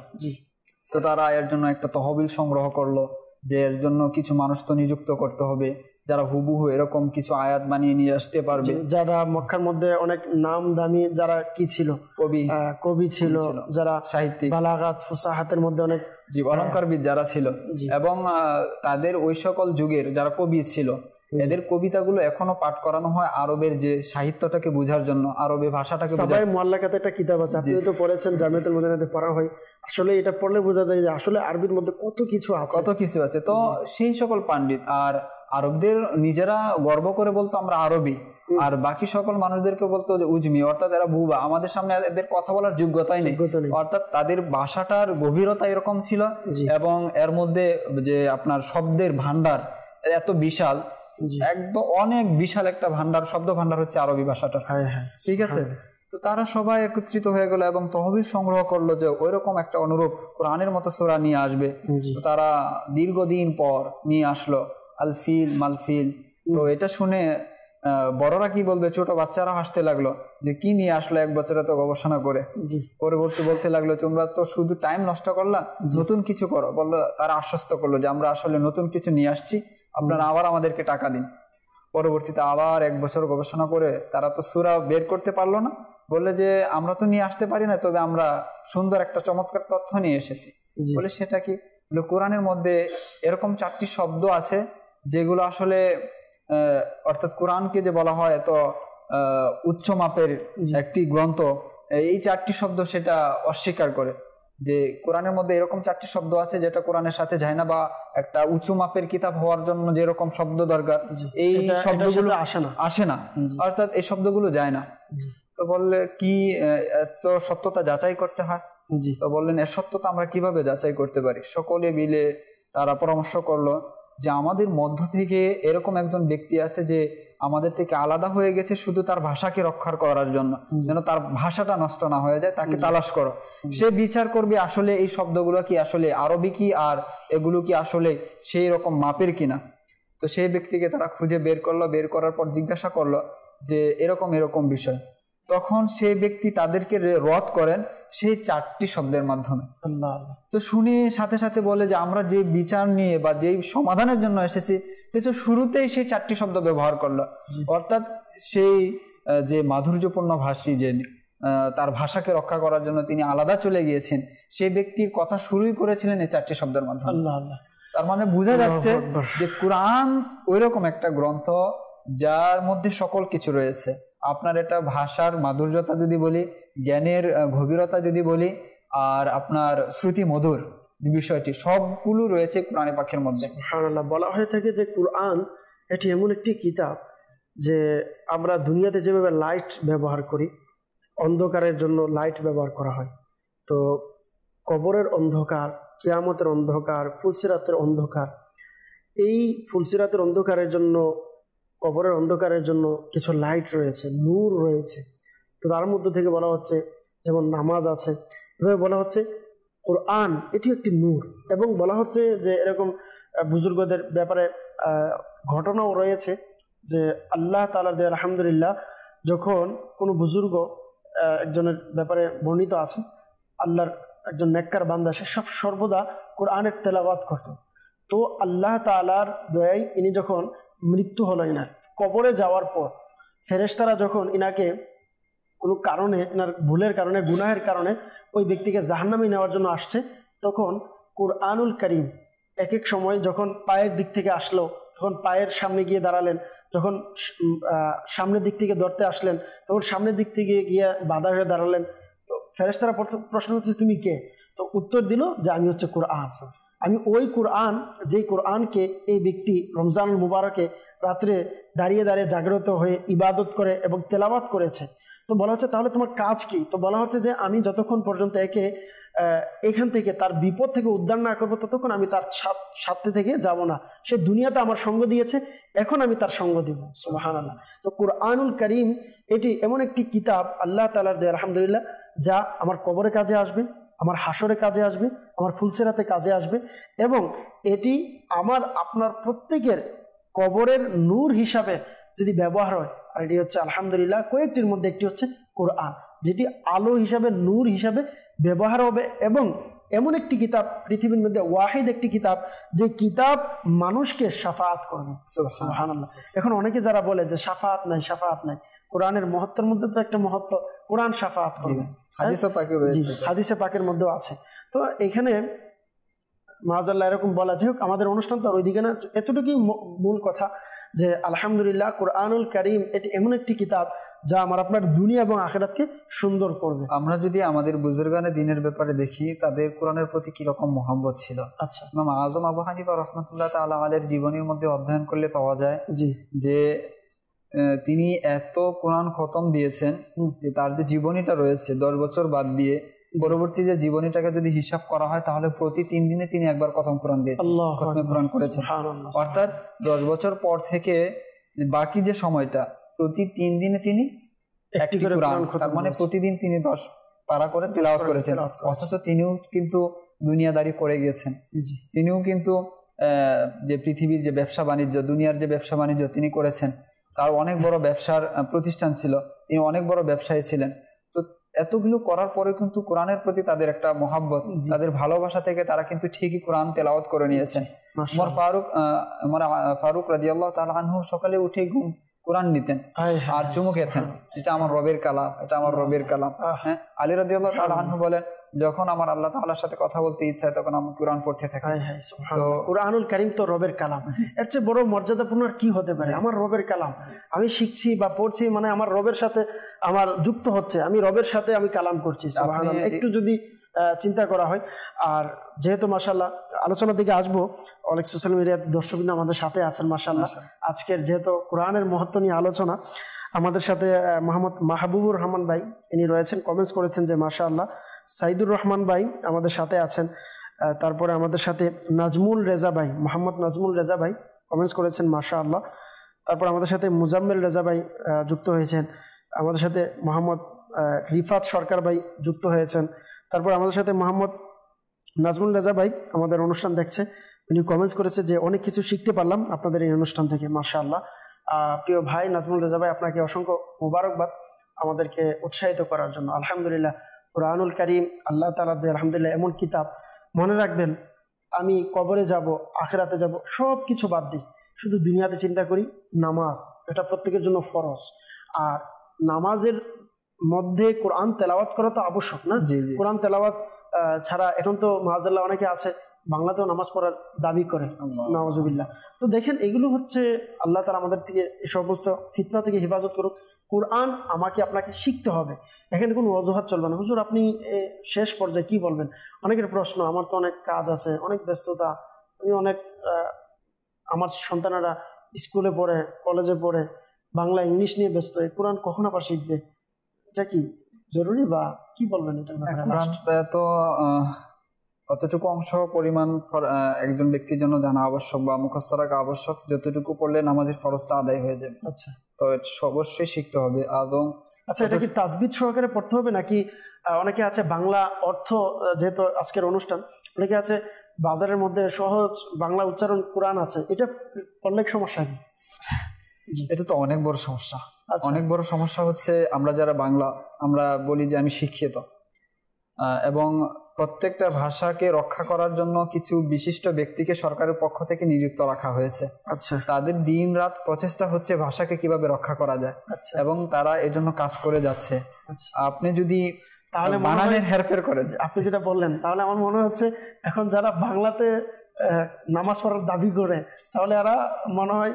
তো তারা এর জন্য একটা তহবিল সংগ্রহ করলো, যে এর জন্য কিছু মানুষ তো নিযুক্ত করতে হবে যারা হুবহু এরকম কিছু আয়াত বানিয়ে নিয়ে আসতে পারবে, যারা মক্কার মধ্যে অনেক নাম দামি যারা কি ছিল, কবি ছিল, যারা সাহিত্যিক, বালাগাত, ফুসাহাতের মধ্যে অনেক অলংকারবিদ যারা ছিল, এবং তাদের ওই সকল যুগের যারা কবি ছিল এদের কবিতাগুলো এখনো পাঠ করানো হয় আরবের যে সাহিত্যটাকে বোঝার জন্য, আরবে ভাষাটাকে সাবাই মুআল্লাকাতে একটা কিতাব আছে, আপনি তো পড়েছেন, জামিয়াতুল মদিনাতে পড়া হয়। আসলে এটা পড়লে বোঝা যায় যে আসলে আরবির মধ্যে কত কিছু আছে, তো সেই সকল পণ্ডিত আর আরবদের নিজেরা গর্ব করে বলতো আমরা আরবি, আর বাকি সকল মানুষদেরকে বলতো যে উজমি, অর্থাৎ এরা বুবা, আমাদের সামনে এদের কথা বলার যোগ্যতাই নেই। অর্থাৎ তাদের ভাষাটার গভীরতা এরকম ছিল এবং এর মধ্যে যে আপনার শব্দের ভান্ডার এত বিশাল, একদম অনেক বিশাল একটা ভান্ডার, শব্দ ভান্ডার হচ্ছে আরবি ভাষাটা। ঠিক আছে, তো তারা সবাই একত্রিত হয়ে গেল এবং তহবিল সংগ্রহ করলো যে ওইরকম একটা অনুরূপ কোরআনের মতো সূরা নিয়ে আসবে। তারা দীর্ঘদিন পর নিয়ে আসলো আল ফিল মালফিল। তো এটা শুনে বড়রা কি বলবে, ছোট বাচ্চারা হাসতে লাগলো যে কি নিয়ে আসলো, 1 বছরে তো গবেষণা করে। পরবর্তী বলতে লাগলো তোমরা তো শুধু টাইম নষ্ট করলা, নতুন কিছু করো। বললো, তারা আশ্বস্ত করলো যে আমরা আসলে নতুন কিছু নিয়ে আসছি, আপনারা আবার আমাদেরকে টাকা দিন। পরবর্তীতে আবার 1 বছর গবেষণা করে তারা তো সূরা বের করতে পারলো না, বললে যে আমরা তো নিয়ে আসতে পারি না, তবে আমরা সুন্দর একটা চমৎকার তথ্য নিয়ে এসেছি। বলে সেটা কি? কোরআনের মধ্যে এরকম 4টি শব্দ আছে যেগুলো আসলে অর্থাৎ কোরআনকে যে বলা হয় এত উচ্চ মাপের একটি গ্রন্থ, এই 4টি শব্দ সেটা অস্বীকার করে যে কোরআনের মধ্যে এরকম 4টি শব্দ আছে যেটা কোরআনের সাথে যায় না, বা একটা উঁচু মাপের কিতাব হওয়ার জন্য যেরকম শব্দ দরকার এই শব্দগুলো আসে না, অর্থাৎ এই শব্দগুলো যায় না। তো বললে কি তো সত্যতা যাচাই করতে হয়? তো বললেন এর সত্যতা আমরা কিভাবে যাচাই করতে পারি? সকলে মিলে তারা পরামর্শ করলো যে আমাদের মধ্য থেকে এরকম একজন ব্যক্তি আছে যে আমাদের থেকে আলাদা হয়ে গেছে শুধু তার ভাষাকে রক্ষা করার জন্য, যেন তার ভাষাটা নষ্ট না হয়ে যায়, তাকে তালাশ করো। সে বিচার করবে আসলে এই শব্দগুলো কি আসলে আরবি কি, আর এগুলো কি আসলে সেই রকম মাপের কিনা। তো সেই ব্যক্তিকে তারা খুঁজে বের করলো, বের করার পর জিজ্ঞাসা করলো যে এরকম এরকম বিষয়। তখন সেই ব্যক্তি তাদেরকে রদ করেন সেই 4টি শব্দের মাধ্যমে। তো শুনে সাথে সাথে বলে যে আমরা যে বিচার নিয়ে বা যেই সমাধানের জন্য এসেছি, তো শুরুতেই সেই 4টি শব্দ ব্যবহার করলো। অর্থাৎ সেই যে মাধুর্যপূর্ণ ভাষী, যে তার ভাষাকে রক্ষা করার জন্য তিনি আলাদা চলে গিয়েছেন, সেই ব্যক্তির কথা শুরুই করেছিলেন এই 4টি শব্দের মাধ্যমে। তার মানে বোঝা যাচ্ছে যে কোরআন ওইরকম একটা গ্রন্থ যার মধ্যে সকল কিছু রয়েছে। আপনার এটা ভাষার মাধুর্যতা যদি বলি, জ্ঞানের গভীরতা যদি বলি, আর আপনার শ্রুতি মধুর বিষয়টি, সবগুলো রয়েছে কোরআনে পাকের মধ্যে। সুবহানাল্লাহ। বলা হয়ে থাকে যে কোরআন এটি এমন একটি কিতাব যে আমরা দুনিয়াতে যেভাবে লাইট ব্যবহার করি, অন্ধকারের জন্য লাইট ব্যবহার করা হয়, তো কবরের অন্ধকার, কিয়ামতের অন্ধকার, ফুলসিরাতের অন্ধকার, এই ফুলসিরাতের অন্ধকারের জন্য, কবরের অন্ধকারের জন্য কিছু লাইট রয়েছে, নূর রয়েছে। তো তার মধ্যে থেকে বলা হচ্ছে যেমন নামাজ আছে, এভাবে বলা হচ্ছে কোরআন এটি একটি নূর। এবং বলা হচ্ছে যে এরকম বুজুর্গদের ব্যাপারে ঘটনাও রয়েছে যে আল্লাহ তাআলা দে আলহামদুলিল্লাহ, যখন কোনো বুজুর্গ একজনের ব্যাপারে বর্ণিত আছে, আল্লাহর একজন নেককার বান্দা, সে সব সর্বদা কোরআনের তেলাওয়াত করত। তো আল্লাহ তাআলার দয়ায় ইনি যখন মৃত্যু হলো, ইনার কবরে যাওয়ার পর ফেরেশতারা যখন ইনাকে কোনো কারণে, ইনার ভুলের কারণে, গুনাহের কারণে ওই ব্যক্তিকে জাহান্নামে নেওয়ার জন্য আসছে, তখন কুরআনুল কারীম এক এক সময় যখন পায়ের দিক থেকে আসলো, তখন পায়ের সামনে গিয়ে দাঁড়ালেন, যখন সামনের দিক থেকে ধরতে আসলেন তখন সামনের দিক থেকে গিয়ে বাধা হয়ে দাঁড়ালেন। তো ফেরেশতারা প্রশ্ন হচ্ছে তুমি কে? তো উত্তর দিল যে আমি হচ্ছে কোরআন, আমি ওই কোরআন, যেই কোরআনকে এই ব্যক্তি রমজানুল মুবারকে রাত্রে দাঁড়িয়ে দাঁড়িয়ে জাগ্রত হয়ে ইবাদত করে এবং তেলাওয়াত করেছে। তো বলা হচ্ছে তাহলে তোমার কাজ কি? তো বলা হচ্ছে যে আমি যতক্ষণ পর্যন্ত একে এখান থেকে, তার বিপদ থেকে উদ্ধার না করবো, ততক্ষণ আমি তার সাথে থেকে যাব না। সে দুনিয়াতে আমার সঙ্গ দিয়েছে, এখন আমি তার সঙ্গ দিব। সুবহানাল্লাহ। তো কুরআনুল কারীম এটি এমন একটি কিতাব আল্লাহ তাআলার দেয়া আলহামদুলিল্লাহ, যা আমার কবরে কাজে আসবে, আমার হাসরে কাজে আসবে, আমার ফুলসিরাতে কাজে আসবে, এবং এটি আমার আপনার প্রত্যেকের কবরের নূর হিসাবে যদি ব্যবহার হয়। আর এটি হচ্ছে আলহামদুলিল্লাহ কয়েকটির মধ্যে একটি হচ্ছে কোরআন, যেটি আলো হিসাবে, নূর হিসাবে ব্যবহার হবে, এবং এমন একটি কিতাব পৃথিবীর মধ্যে ওয়াহিদ একটি কিতাব, যে কিতাব মানুষকে শাফাআত করবে। সুবহানাল্লাহ। এখন অনেকে যারা বলে যে শাফাআত নাই, শাফাআত নাই, কোরআনের মহত্বের মধ্যে তো একটা মহত্ব, কোরআন শাফাআত করবে, হাদিসে পাকের মধ্যেও আছে। তো এখানে মাআযাল্লাহ এরকম বলা, যাই হোক আমাদের অনুষ্ঠান তো আর ওইদিকে না, এতটুকুই মূল কথা যে আলহামদুলিল্লাহ কোরআনুল কারীম এটি এমন একটি কিতাব যা আমার আপনার দুনিয়া এবং আখিরাতকে সুন্দর করবে। আমরা যদি আমাদের বুজুর্গানে দিনের ব্যাপারে দেখি, তাদের কোরআনের প্রতি কি রকম মহব্বত ছিল। আচ্ছা, ইমাম আজম আবু হানিফা রাহমাতুল্লাহ তাআলা আলাইহির জীবনীর মধ্যে অধ্যয়ন করলে পাওয়া যায় জি যে তিনি এত কোরআন খতম দিয়েছেন যে তার যে জীবনীটা রয়েছে 10 বছর বাদ দিয়ে পরবর্তী যে জীবনীটাকে যদি হিসাব করা হয় তাহলে প্রতি 3 দিনে তিনি একবার খতম কোরআন দিয়েছেন, খতমে কোরআন করেছেন। অর্থাৎ 10 বছর পর থেকে বাকি যে সময়টা প্রতি 3 দিনে তিনি একটি কোরআন, তার মানে প্রতিদিন তিনি 10 পারা করে তেলাওয়াত করেছেন। অথচ তিনিও কিন্তু দুনিয়াদারি করে গিয়েছেন। তিনিও কিন্তু যে পৃথিবীর যে ব্যবসা বাণিজ্য, দুনিয়ার যে ব্যবসা বাণিজ্য তিনি করেছেন, তার অনেক বড় ব্যবসার প্রতিষ্ঠান ছিল, তিনি অনেক বড় ব্যবসায়ী ছিলেন। তো এতগুলো করার পরে কিন্তু কোরআনের প্রতি তাদের একটা মহাব্বত, তাদের ভালোবাসা থেকে তারা কিন্তু ঠিকই কোরআন তেলাওয়াত করে নিয়েছেন। ওমর ফারুক রাদিয়াল্লাহু তাআলা আনহু সকালে উঠে কোরআন নিতেন আর চুমু খেতেন, এটা আমার রবের কালাম, এটা আমার রবের কালাম। হ্যাঁ, আলী রাদিয়াল্লাহু তাআলা আনহু বলেন, যখন আমার আল্লাহ তাআলার সাথে কথা বলতে ইচ্ছা হয় তখন আমি কোরআন পড়তে থাকি। তো কোরআনুল কারীম তো রবের কালাম, এর চেয়ে বড় মর্যাদাপূর্ণ আর কি হতে পারে? আমার রবের কালাম, আমি শিখছি বা পড়ছি, মানে আমার রবের সাথে আমার যুক্ত হচ্ছে, আমি রবের সাথে আমি কালাম করছি। সুবহানাল্লাহ, একটু যদি চিন্তা করা হয়। আর যেহেতু মাশাআল্লাহ আলোচনার দিকে আসবো, অনেক সোশ্যাল মিডিয়ার দর্শকবৃন্দ আমাদের সাথে আছেন মাশাআল্লাহ। আজকের যেহেতু কোরআনের মহত্ব নিয়ে আলোচনা, আমাদের সাথে মোহাম্মদ মাহবুবুর রহমান ভাই ইনি রয়েছেন, কমেন্টস করেছেন যে মাশাআল্লাহ। সাইদুর রহমান ভাই আমাদের সাথে আছেন। তারপরে আমাদের সাথে নাজমুল রেজা ভাই, মোহাম্মদ নাজমুল রেজা ভাই কমেন্টস করেছেন মাশাআল্লাহ। তারপর আমাদের সাথে মুজাম্মেল রেজা ভাই যুক্ত হয়েছেন। আমাদের সাথে মোহাম্মদ রিফাত সরকার ভাই যুক্ত হয়েছেন। তারপর আমাদের সাথে মোহাম্মদ নাজমুল রেজা ভাই আমাদের অনুষ্ঠান দেখছে, উনি কমেন্টস করেছে যে অনেক কিছু শিখতে পারলাম আপনাদের এই অনুষ্ঠান থেকে মাশাআল্লাহ। প্রিয় ভাই নাজমুল রেজা ভাই, আপনাকে অসংখ্য মোবারকবাদ আমাদেরকে উৎসাহিত করার জন্য। আলহামদুলিল্লাহ, কোরআনুল কারীম আল্লাহ তাআলা দিয়ে আলহামদুলিল্লাহ এমন কিতাব, মনে রাখবেন আমি কবরে যাব, আখিরাতে যাব, সব কিছু বাদ দিই, শুধু দুনিয়াতে চিন্তা করি নামাজ, এটা প্রত্যেকের জন্য ফরজ। আর নামাজের মধ্যে কোরআন তেলাওয়াত করা তো আবশ্যক না? কোরআন তেলাওয়াত ছাড়া এখন তো মাআযাল্লাহ অনেকে আছে বাংলাতেও নামাজ পড়ার দাবি করে, নাউযুবিল্লাহ। তো দেখেন, এগুলো হচ্ছে আল্লাহ তাআলা আমাদের থেকে এই সমস্ত ফিতনা থেকে হেফাজত করুক। কোরআন আমাকে আপনাকে শিখতে হবে, এখানে কোনো অজুহাত চলবে না। হুজুর আপনি শেষ পর্যায়ে কি বলবেন? অনেকের প্রশ্ন, আমার তো অনেক কাজ আছে, অনেক ব্যস্ততা, আমি অনেক আমার সন্তানেরা স্কুলে পড়ে, কলেজে পড়ে, বাংলা ইংলিশ নিয়ে ব্যস্ত, এই কোরআন কখন আবার শিখবে? এটা কি জরুরি বা কি বলবেন এটা? কোরআন তো অতটুকু অংশ পরিমাণ একজন ব্যক্তির জন্য জানা আবশ্যক বা মুখস্থ রাখা আবশ্যক, যতটুকু পড়লে নামাজের ফরজটা আদায় হয়ে যাবে। আচ্ছা, তো অবশ্যই শিখতে হবে। এবং আচ্ছা, এটা কি তাজবিদ সহকারে পড়তে হবে নাকি? অনেকে আছে বাংলা অর্থ, যেহেতু আজকের অনুষ্ঠান, অনেকে আছে বাজারের মধ্যে সহজ বাংলা উচ্চারণ কোরআন আছে, এটা পড়লে সমস্যা কি? এটা তো অনেক বড় সমস্যা। অনেক বড় সমস্যা হচ্ছে আমরা যারা বাংলা, আমরা বলি যে আমি শিক্ষিত, এবং প্রত্যেকটা ভাষাকে রক্ষা করার জন্য কিছু বিশিষ্ট ব্যক্তিকে সরকারের পক্ষ থেকে নিযুক্ত রাখা হয়েছে। আচ্ছা, তাদের দিন রাত প্রচেষ্টা হচ্ছে ভাষাকে কিভাবে রক্ষা করা যায়, এবং তারা এজন্য কাজ করে যাচ্ছে। আপনি যদি তাহলে বানানের হেরফের করেন, আপনি যেটা বললেন, তাহলে আমার মনে হচ্ছে এখন যারা বাংলাতে নামাজ পড়ার দাবি করে, তাহলে এরা মনে হয়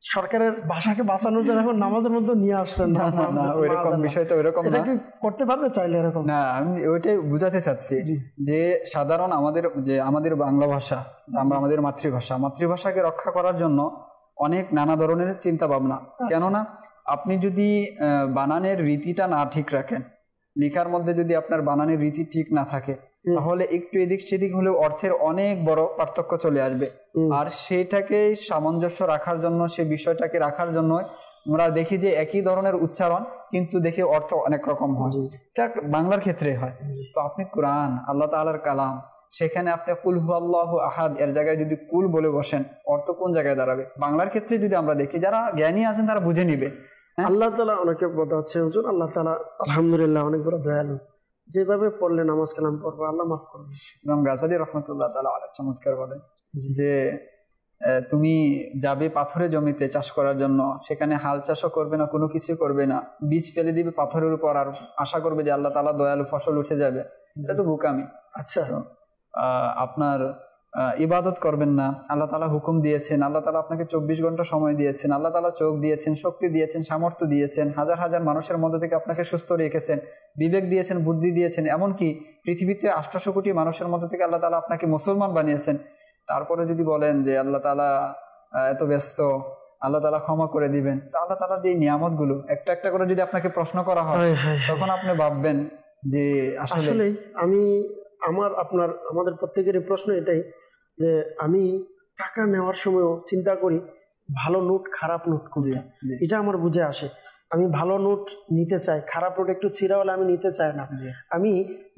সরকারের ভাষাকে বাঁচানোর জন্য এখন নামাজের মধ্যে নিয়ে আসছেন। বিষয়টা ওইরকম না, করতে পারবে চাইলে এরকম না। আমি ওইটাই বুঝাতে চাচ্ছি যে সাধারণ আমাদের বাংলা ভাষা, আমাদের মাতৃভাষাকে রক্ষা করার জন্য অনেক নানা ধরনের চিন্তা ভাবনা। কেননা আপনি যদি বানানের রীতিটা না ঠিক রাখেন, লেখার মধ্যে যদি আপনার বানানের রীতি ঠিক না থাকে, তাহলে একটু এদিক সেদিক হলেও অর্থের অনেক বড় পার্থক্য চলে আসবে। আর সেটাকে সামঞ্জস্য রাখার জন্য, সে বিষয়টাকে রাখার জন্য আমরা দেখি যে একই ধরনের উচ্চারণ কিন্তু দেখি অর্থ অনেক রকম হয়। এটা বাংলার ক্ষেত্রে হয়। তো আপনি কোরআন আল্লাহ তাআলার কালাম, সেখানে আপনি কুল হুয়াল্লাহু আহাদ এর জায়গায় যদি কুল বলে বসেন, অর্থ কোন জায়গায় দাঁড়াবে? বাংলার ক্ষেত্রে যদি আমরা দেখি, যারা জ্ঞানী আছেন তারা বুঝে নিবে। আল্লাহ তাআলা অনেকে বলা হচ্ছে, হুজুর আল্লাহ তাআলা আলহামদুলিল্লাহ অনেক বড় দয়ালু, যেভাবে পড়লে নামাজ কালাম পড়বো আল্লাহ মাফ করবে। ইমাম গাযালি রাহমাতুল্লাহ তাআলা আলাইহি চমৎকার বলেন যে তুমি যাবে পাথরে জমিতে চাষ করার জন্য, সেখানে হাল চাষও করবে না, কোনো কিছু করবে না, বীজ ফেলে দিবে পাথরের উপর, আর আশা করবে যে আল্লাহ তাআলা দয়ালু, ফসল উঠে যাবে। এটা তো বোকামি। আচ্ছা, আপনার ইবাদত করবেন না। আল্লাহ তাআলা হুকুম দিয়েছেন, আল্লাহ তাআলা আপনাকে 24 ঘন্টা সময় দিয়েছেন, আল্লাহ তাআলা চোখ দিয়েছেন, শক্তি দিয়েছেন, সামর্থ্য দিয়েছেন, হাজার হাজার মানুষের মধ্যে থেকে আপনাকে সুস্থ রেখেছেন, বিবেক দিয়েছেন, বুদ্ধি দিয়েছেন, এমনকি পৃথিবীতে 800 কোটি মানুষের মধ্যে থেকে আল্লাহ তাআলা আপনাকে মুসলমান বানিয়েছেন। তারপরে যদি বলেন যে আল্লাহ তাআলা এত ব্যস্ত, আল্লাহ তাআলা ক্ষমা করে দিবেন, তো আল্লাহ তাআলার যে নিয়ামত গুলো একটা একটা করে যদি আপনাকে প্রশ্ন করা হয় তখন আপনি ভাববেন যে আসলে আমাদের প্রত্যেকেরই প্রশ্ন এটাই যে আমি টাকা নেওয়ার সময় চিন্তা করি ভালো নোট খারাপ নোট কোনটা, এটা আমার বুঝে আসে। আমি ভালো নোট নিতে চাই, খারাপ নোট একটু ছিঁড়া হলে আমি নিতে চাই না। আমি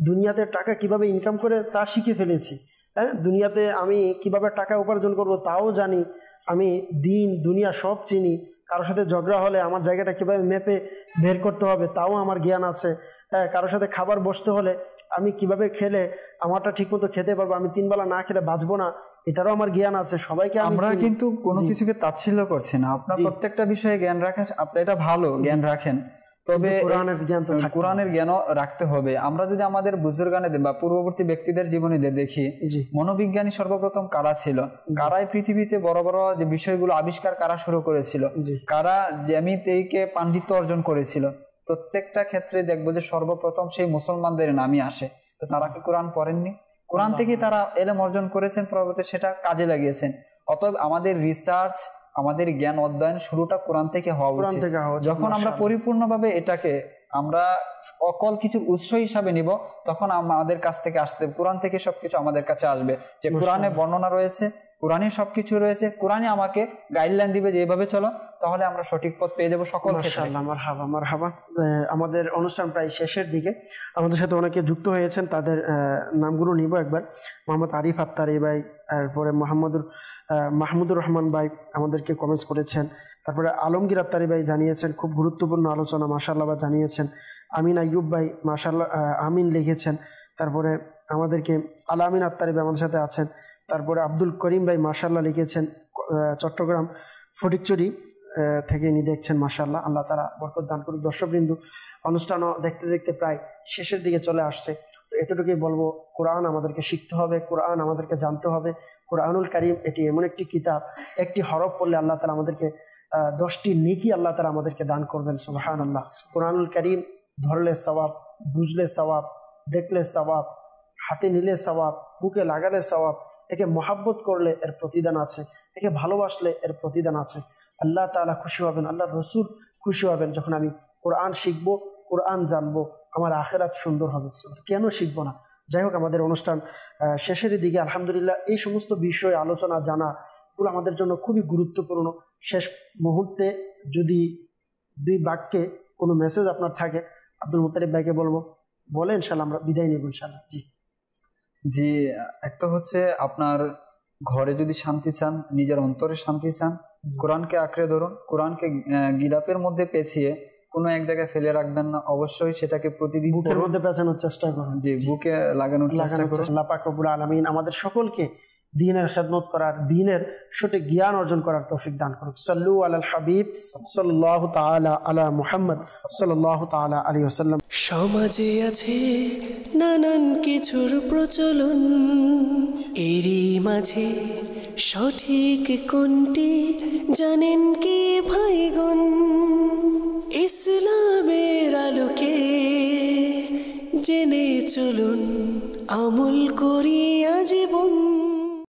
দুনিয়াতে টাকা কিভাবে ইনকাম করে তা শিখে ফেলেছি। হ্যাঁ, দুনিয়াতে আমি কিভাবে টাকা উপার্জন করব তাও জানি। আমি দিন দুনিয়া সব চিনি। কারোর সাথে ঝগড়া হলে আমার জায়গাটা কিভাবে মেপে বের করতে হবে তাও আমার জ্ঞান আছে। হ্যাঁ, কারোর সাথে খাবার বসতে হলে আমি কিভাবে খেলে আমারটা ঠিক মতো খেতে পারবো, আমি 3 বেলা না খেলে বাঁচবো না, এটারও আমার জ্ঞান আছে। সবাইকে আমরা কিন্তু কোনো কিছুকে তাচ্ছিল্য করছি না। আপনার প্রত্যেকটা বিষয়ে জ্ঞান রাখেন, আপনি এটা ভালো জ্ঞান রাখেন, তবে কোরআনের জ্ঞানও রাখতে হবে। আমরা যদি আমাদের বুজুর্গানেদের বা পূর্ববর্তী ব্যক্তিদের জীবনী দেখি, মনোবিজ্ঞানী সর্বপ্রথম কারা ছিল, কারাই পৃথিবীতে বড় বড় যে বিষয়গুলো আবিষ্কার কারা শুরু করেছিল, কারা জ্যামিতিকে পাণ্ডিত্য অর্জন করেছিল, প্রত্যেকটা ক্ষেত্রে দেখবো যে সর্বপ্রথম সেই মুসলমানদের নামই আসে। তো তারা কি কোরআন পড়েননি? কোরআন থেকে তারা এলেম অর্জন করেছেন, পরবর্তী সেটা কাজে লাগিয়েছেন। অতএব আমাদের রিসার্চ, আমাদের জ্ঞান অধ্যয়ন শুরুটা কোরআন থেকে হওয়া উচিত। যখন আমরা পরিপূর্ণভাবে এটাকে আমরা অকল কিছু উৎস হিসাবে নিব, তখন আমাদের কাছ থেকে আসতে কোরআন থেকে সবকিছু আমাদের কাছে আসবে, যে কোরআনে বর্ণনা রয়েছে, কোরআনে সবকিছু রয়েছে, কোরআনে আমাকে গাইডলাইন দিবে যে এইভাবে চলো, তাহলে আমরা সঠিক পথ পেয়ে যাবো সকল ক্ষেত্রে। মারহাবা। আমাদের অনুষ্ঠান প্রায় শেষের দিকে। আমাদের সাথে অনেকে যুক্ত হয়েছেন, তাদের নামগুলো নিব একবার। মোহাম্মদ আরিফ আত্তারি ভাই, তারপরে মাহমুদুর রহমান ভাই আমাদেরকে কমেন্টস করেছেন, তারপরে আলমগীর আত্তারি ভাই জানিয়েছেন খুব গুরুত্বপূর্ণ আলোচনা, মাশাআল্লাহ বা জানিয়েছেন। আমিন আইয়ুব ভাই মাশাআল্লাহ আমিন লিখেছেন। তারপরে আমাদেরকে আলামিন আত্তারি ভাই আমাদের সাথে আছেন। তারপরে আব্দুল করিম ভাই মাশাআল্লাহ লিখেছেন, চট্টগ্রাম ফটিকচুরি থেকে ইনি দেখছেন, মাশাআল্লাহ, আল্লাহ তাআলা বরকত দান করুন। দর্শকবৃন্দ, অনুষ্ঠানও দেখতে দেখতে প্রায় শেষের দিকে চলে আসছে। তো এতটুকুই বলবো, কোরআন আমাদেরকে শিখতে হবে, কোরআন আমাদেরকে জানতে হবে। কোরআনুল কারীম এটি এমন একটি কিতাব, একটি হরফ পড়লে আল্লাহ তাআলা আমাদেরকে 10টি নেকি আল্লাহ তাআলা আমাদেরকে দান করবেন। সুবহানাল্লাহ। কোরআনুল কারীম ধরলে সওয়াব, বুঝলে সওয়াব, দেখলে সওয়াব, হাতে নিলে সওয়াব, বুকে লাগালে সওয়াব, একে মহাব্বত করলে এর প্রতিদান আছে, একে ভালোবাসলে এর প্রতিদান আছে। আল্লাহ তাআলা খুশি হবেন, আল্লাহ রসুল খুশি হবেন যখন আমি কোরআন শিখবো, কোরআন জানবো, আমার আখিরাত সুন্দর হবে। কেন শিখবো না? যাই হোক, আমাদের অনুষ্ঠান শেষের দিকে। আলহামদুলিল্লাহ, এই সমস্ত বিষয়ে আলোচনা জানা এগুলো আমাদের জন্য খুবই গুরুত্বপূর্ণ। শেষ মুহূর্তে যদি 2 বাক্যে কোনো মেসেজ আপনার থাকে, আব্দুল মুত্তালিব ভাইকে বলবো, বলে ইনশাআল্লাহ আমরা বিদায় নেব ইনশাআল্লাহ। জি, একটা হচ্ছে আপনার ঘরে যদি শান্তি চান, নিজের অন্তরে শান্তি চান, কোরআনকে আঁকড়ে ধরুন। কোরআনকে গিলাপের মধ্যে পেঁচিয়ে কোনো এক জায়গায় ফেলে রাখবেন না, অবশ্যই সেটাকে প্রতিদিন বুকের মধ্যে পেঁচানোর চেষ্টা করুন। জি, বুকে লাগানোর চেষ্টা করুন। আল্লাহ পাক রব্বুল আলামিন আমাদের সকলকে দ্বীনের খেদমত করার, দ্বীনের সঠিক জ্ঞান অর্জন করার তৌফিক দান করুন। সাল্লু আলাল হাবিব সাল্লাল্লাহু তাআলা আলা মুহাম্মদ সাল্লাল্লাহু তাআলা আলাইহি ওয়াসাল্লাম। সমাজে আছে নানান কিছুর প্রচলন, এরই মাঝে সঠিক কোনটি জানেন কি ভাইগণ? ইসলামের আলোকে জেনে চলুন, আমল করিয়া জীবন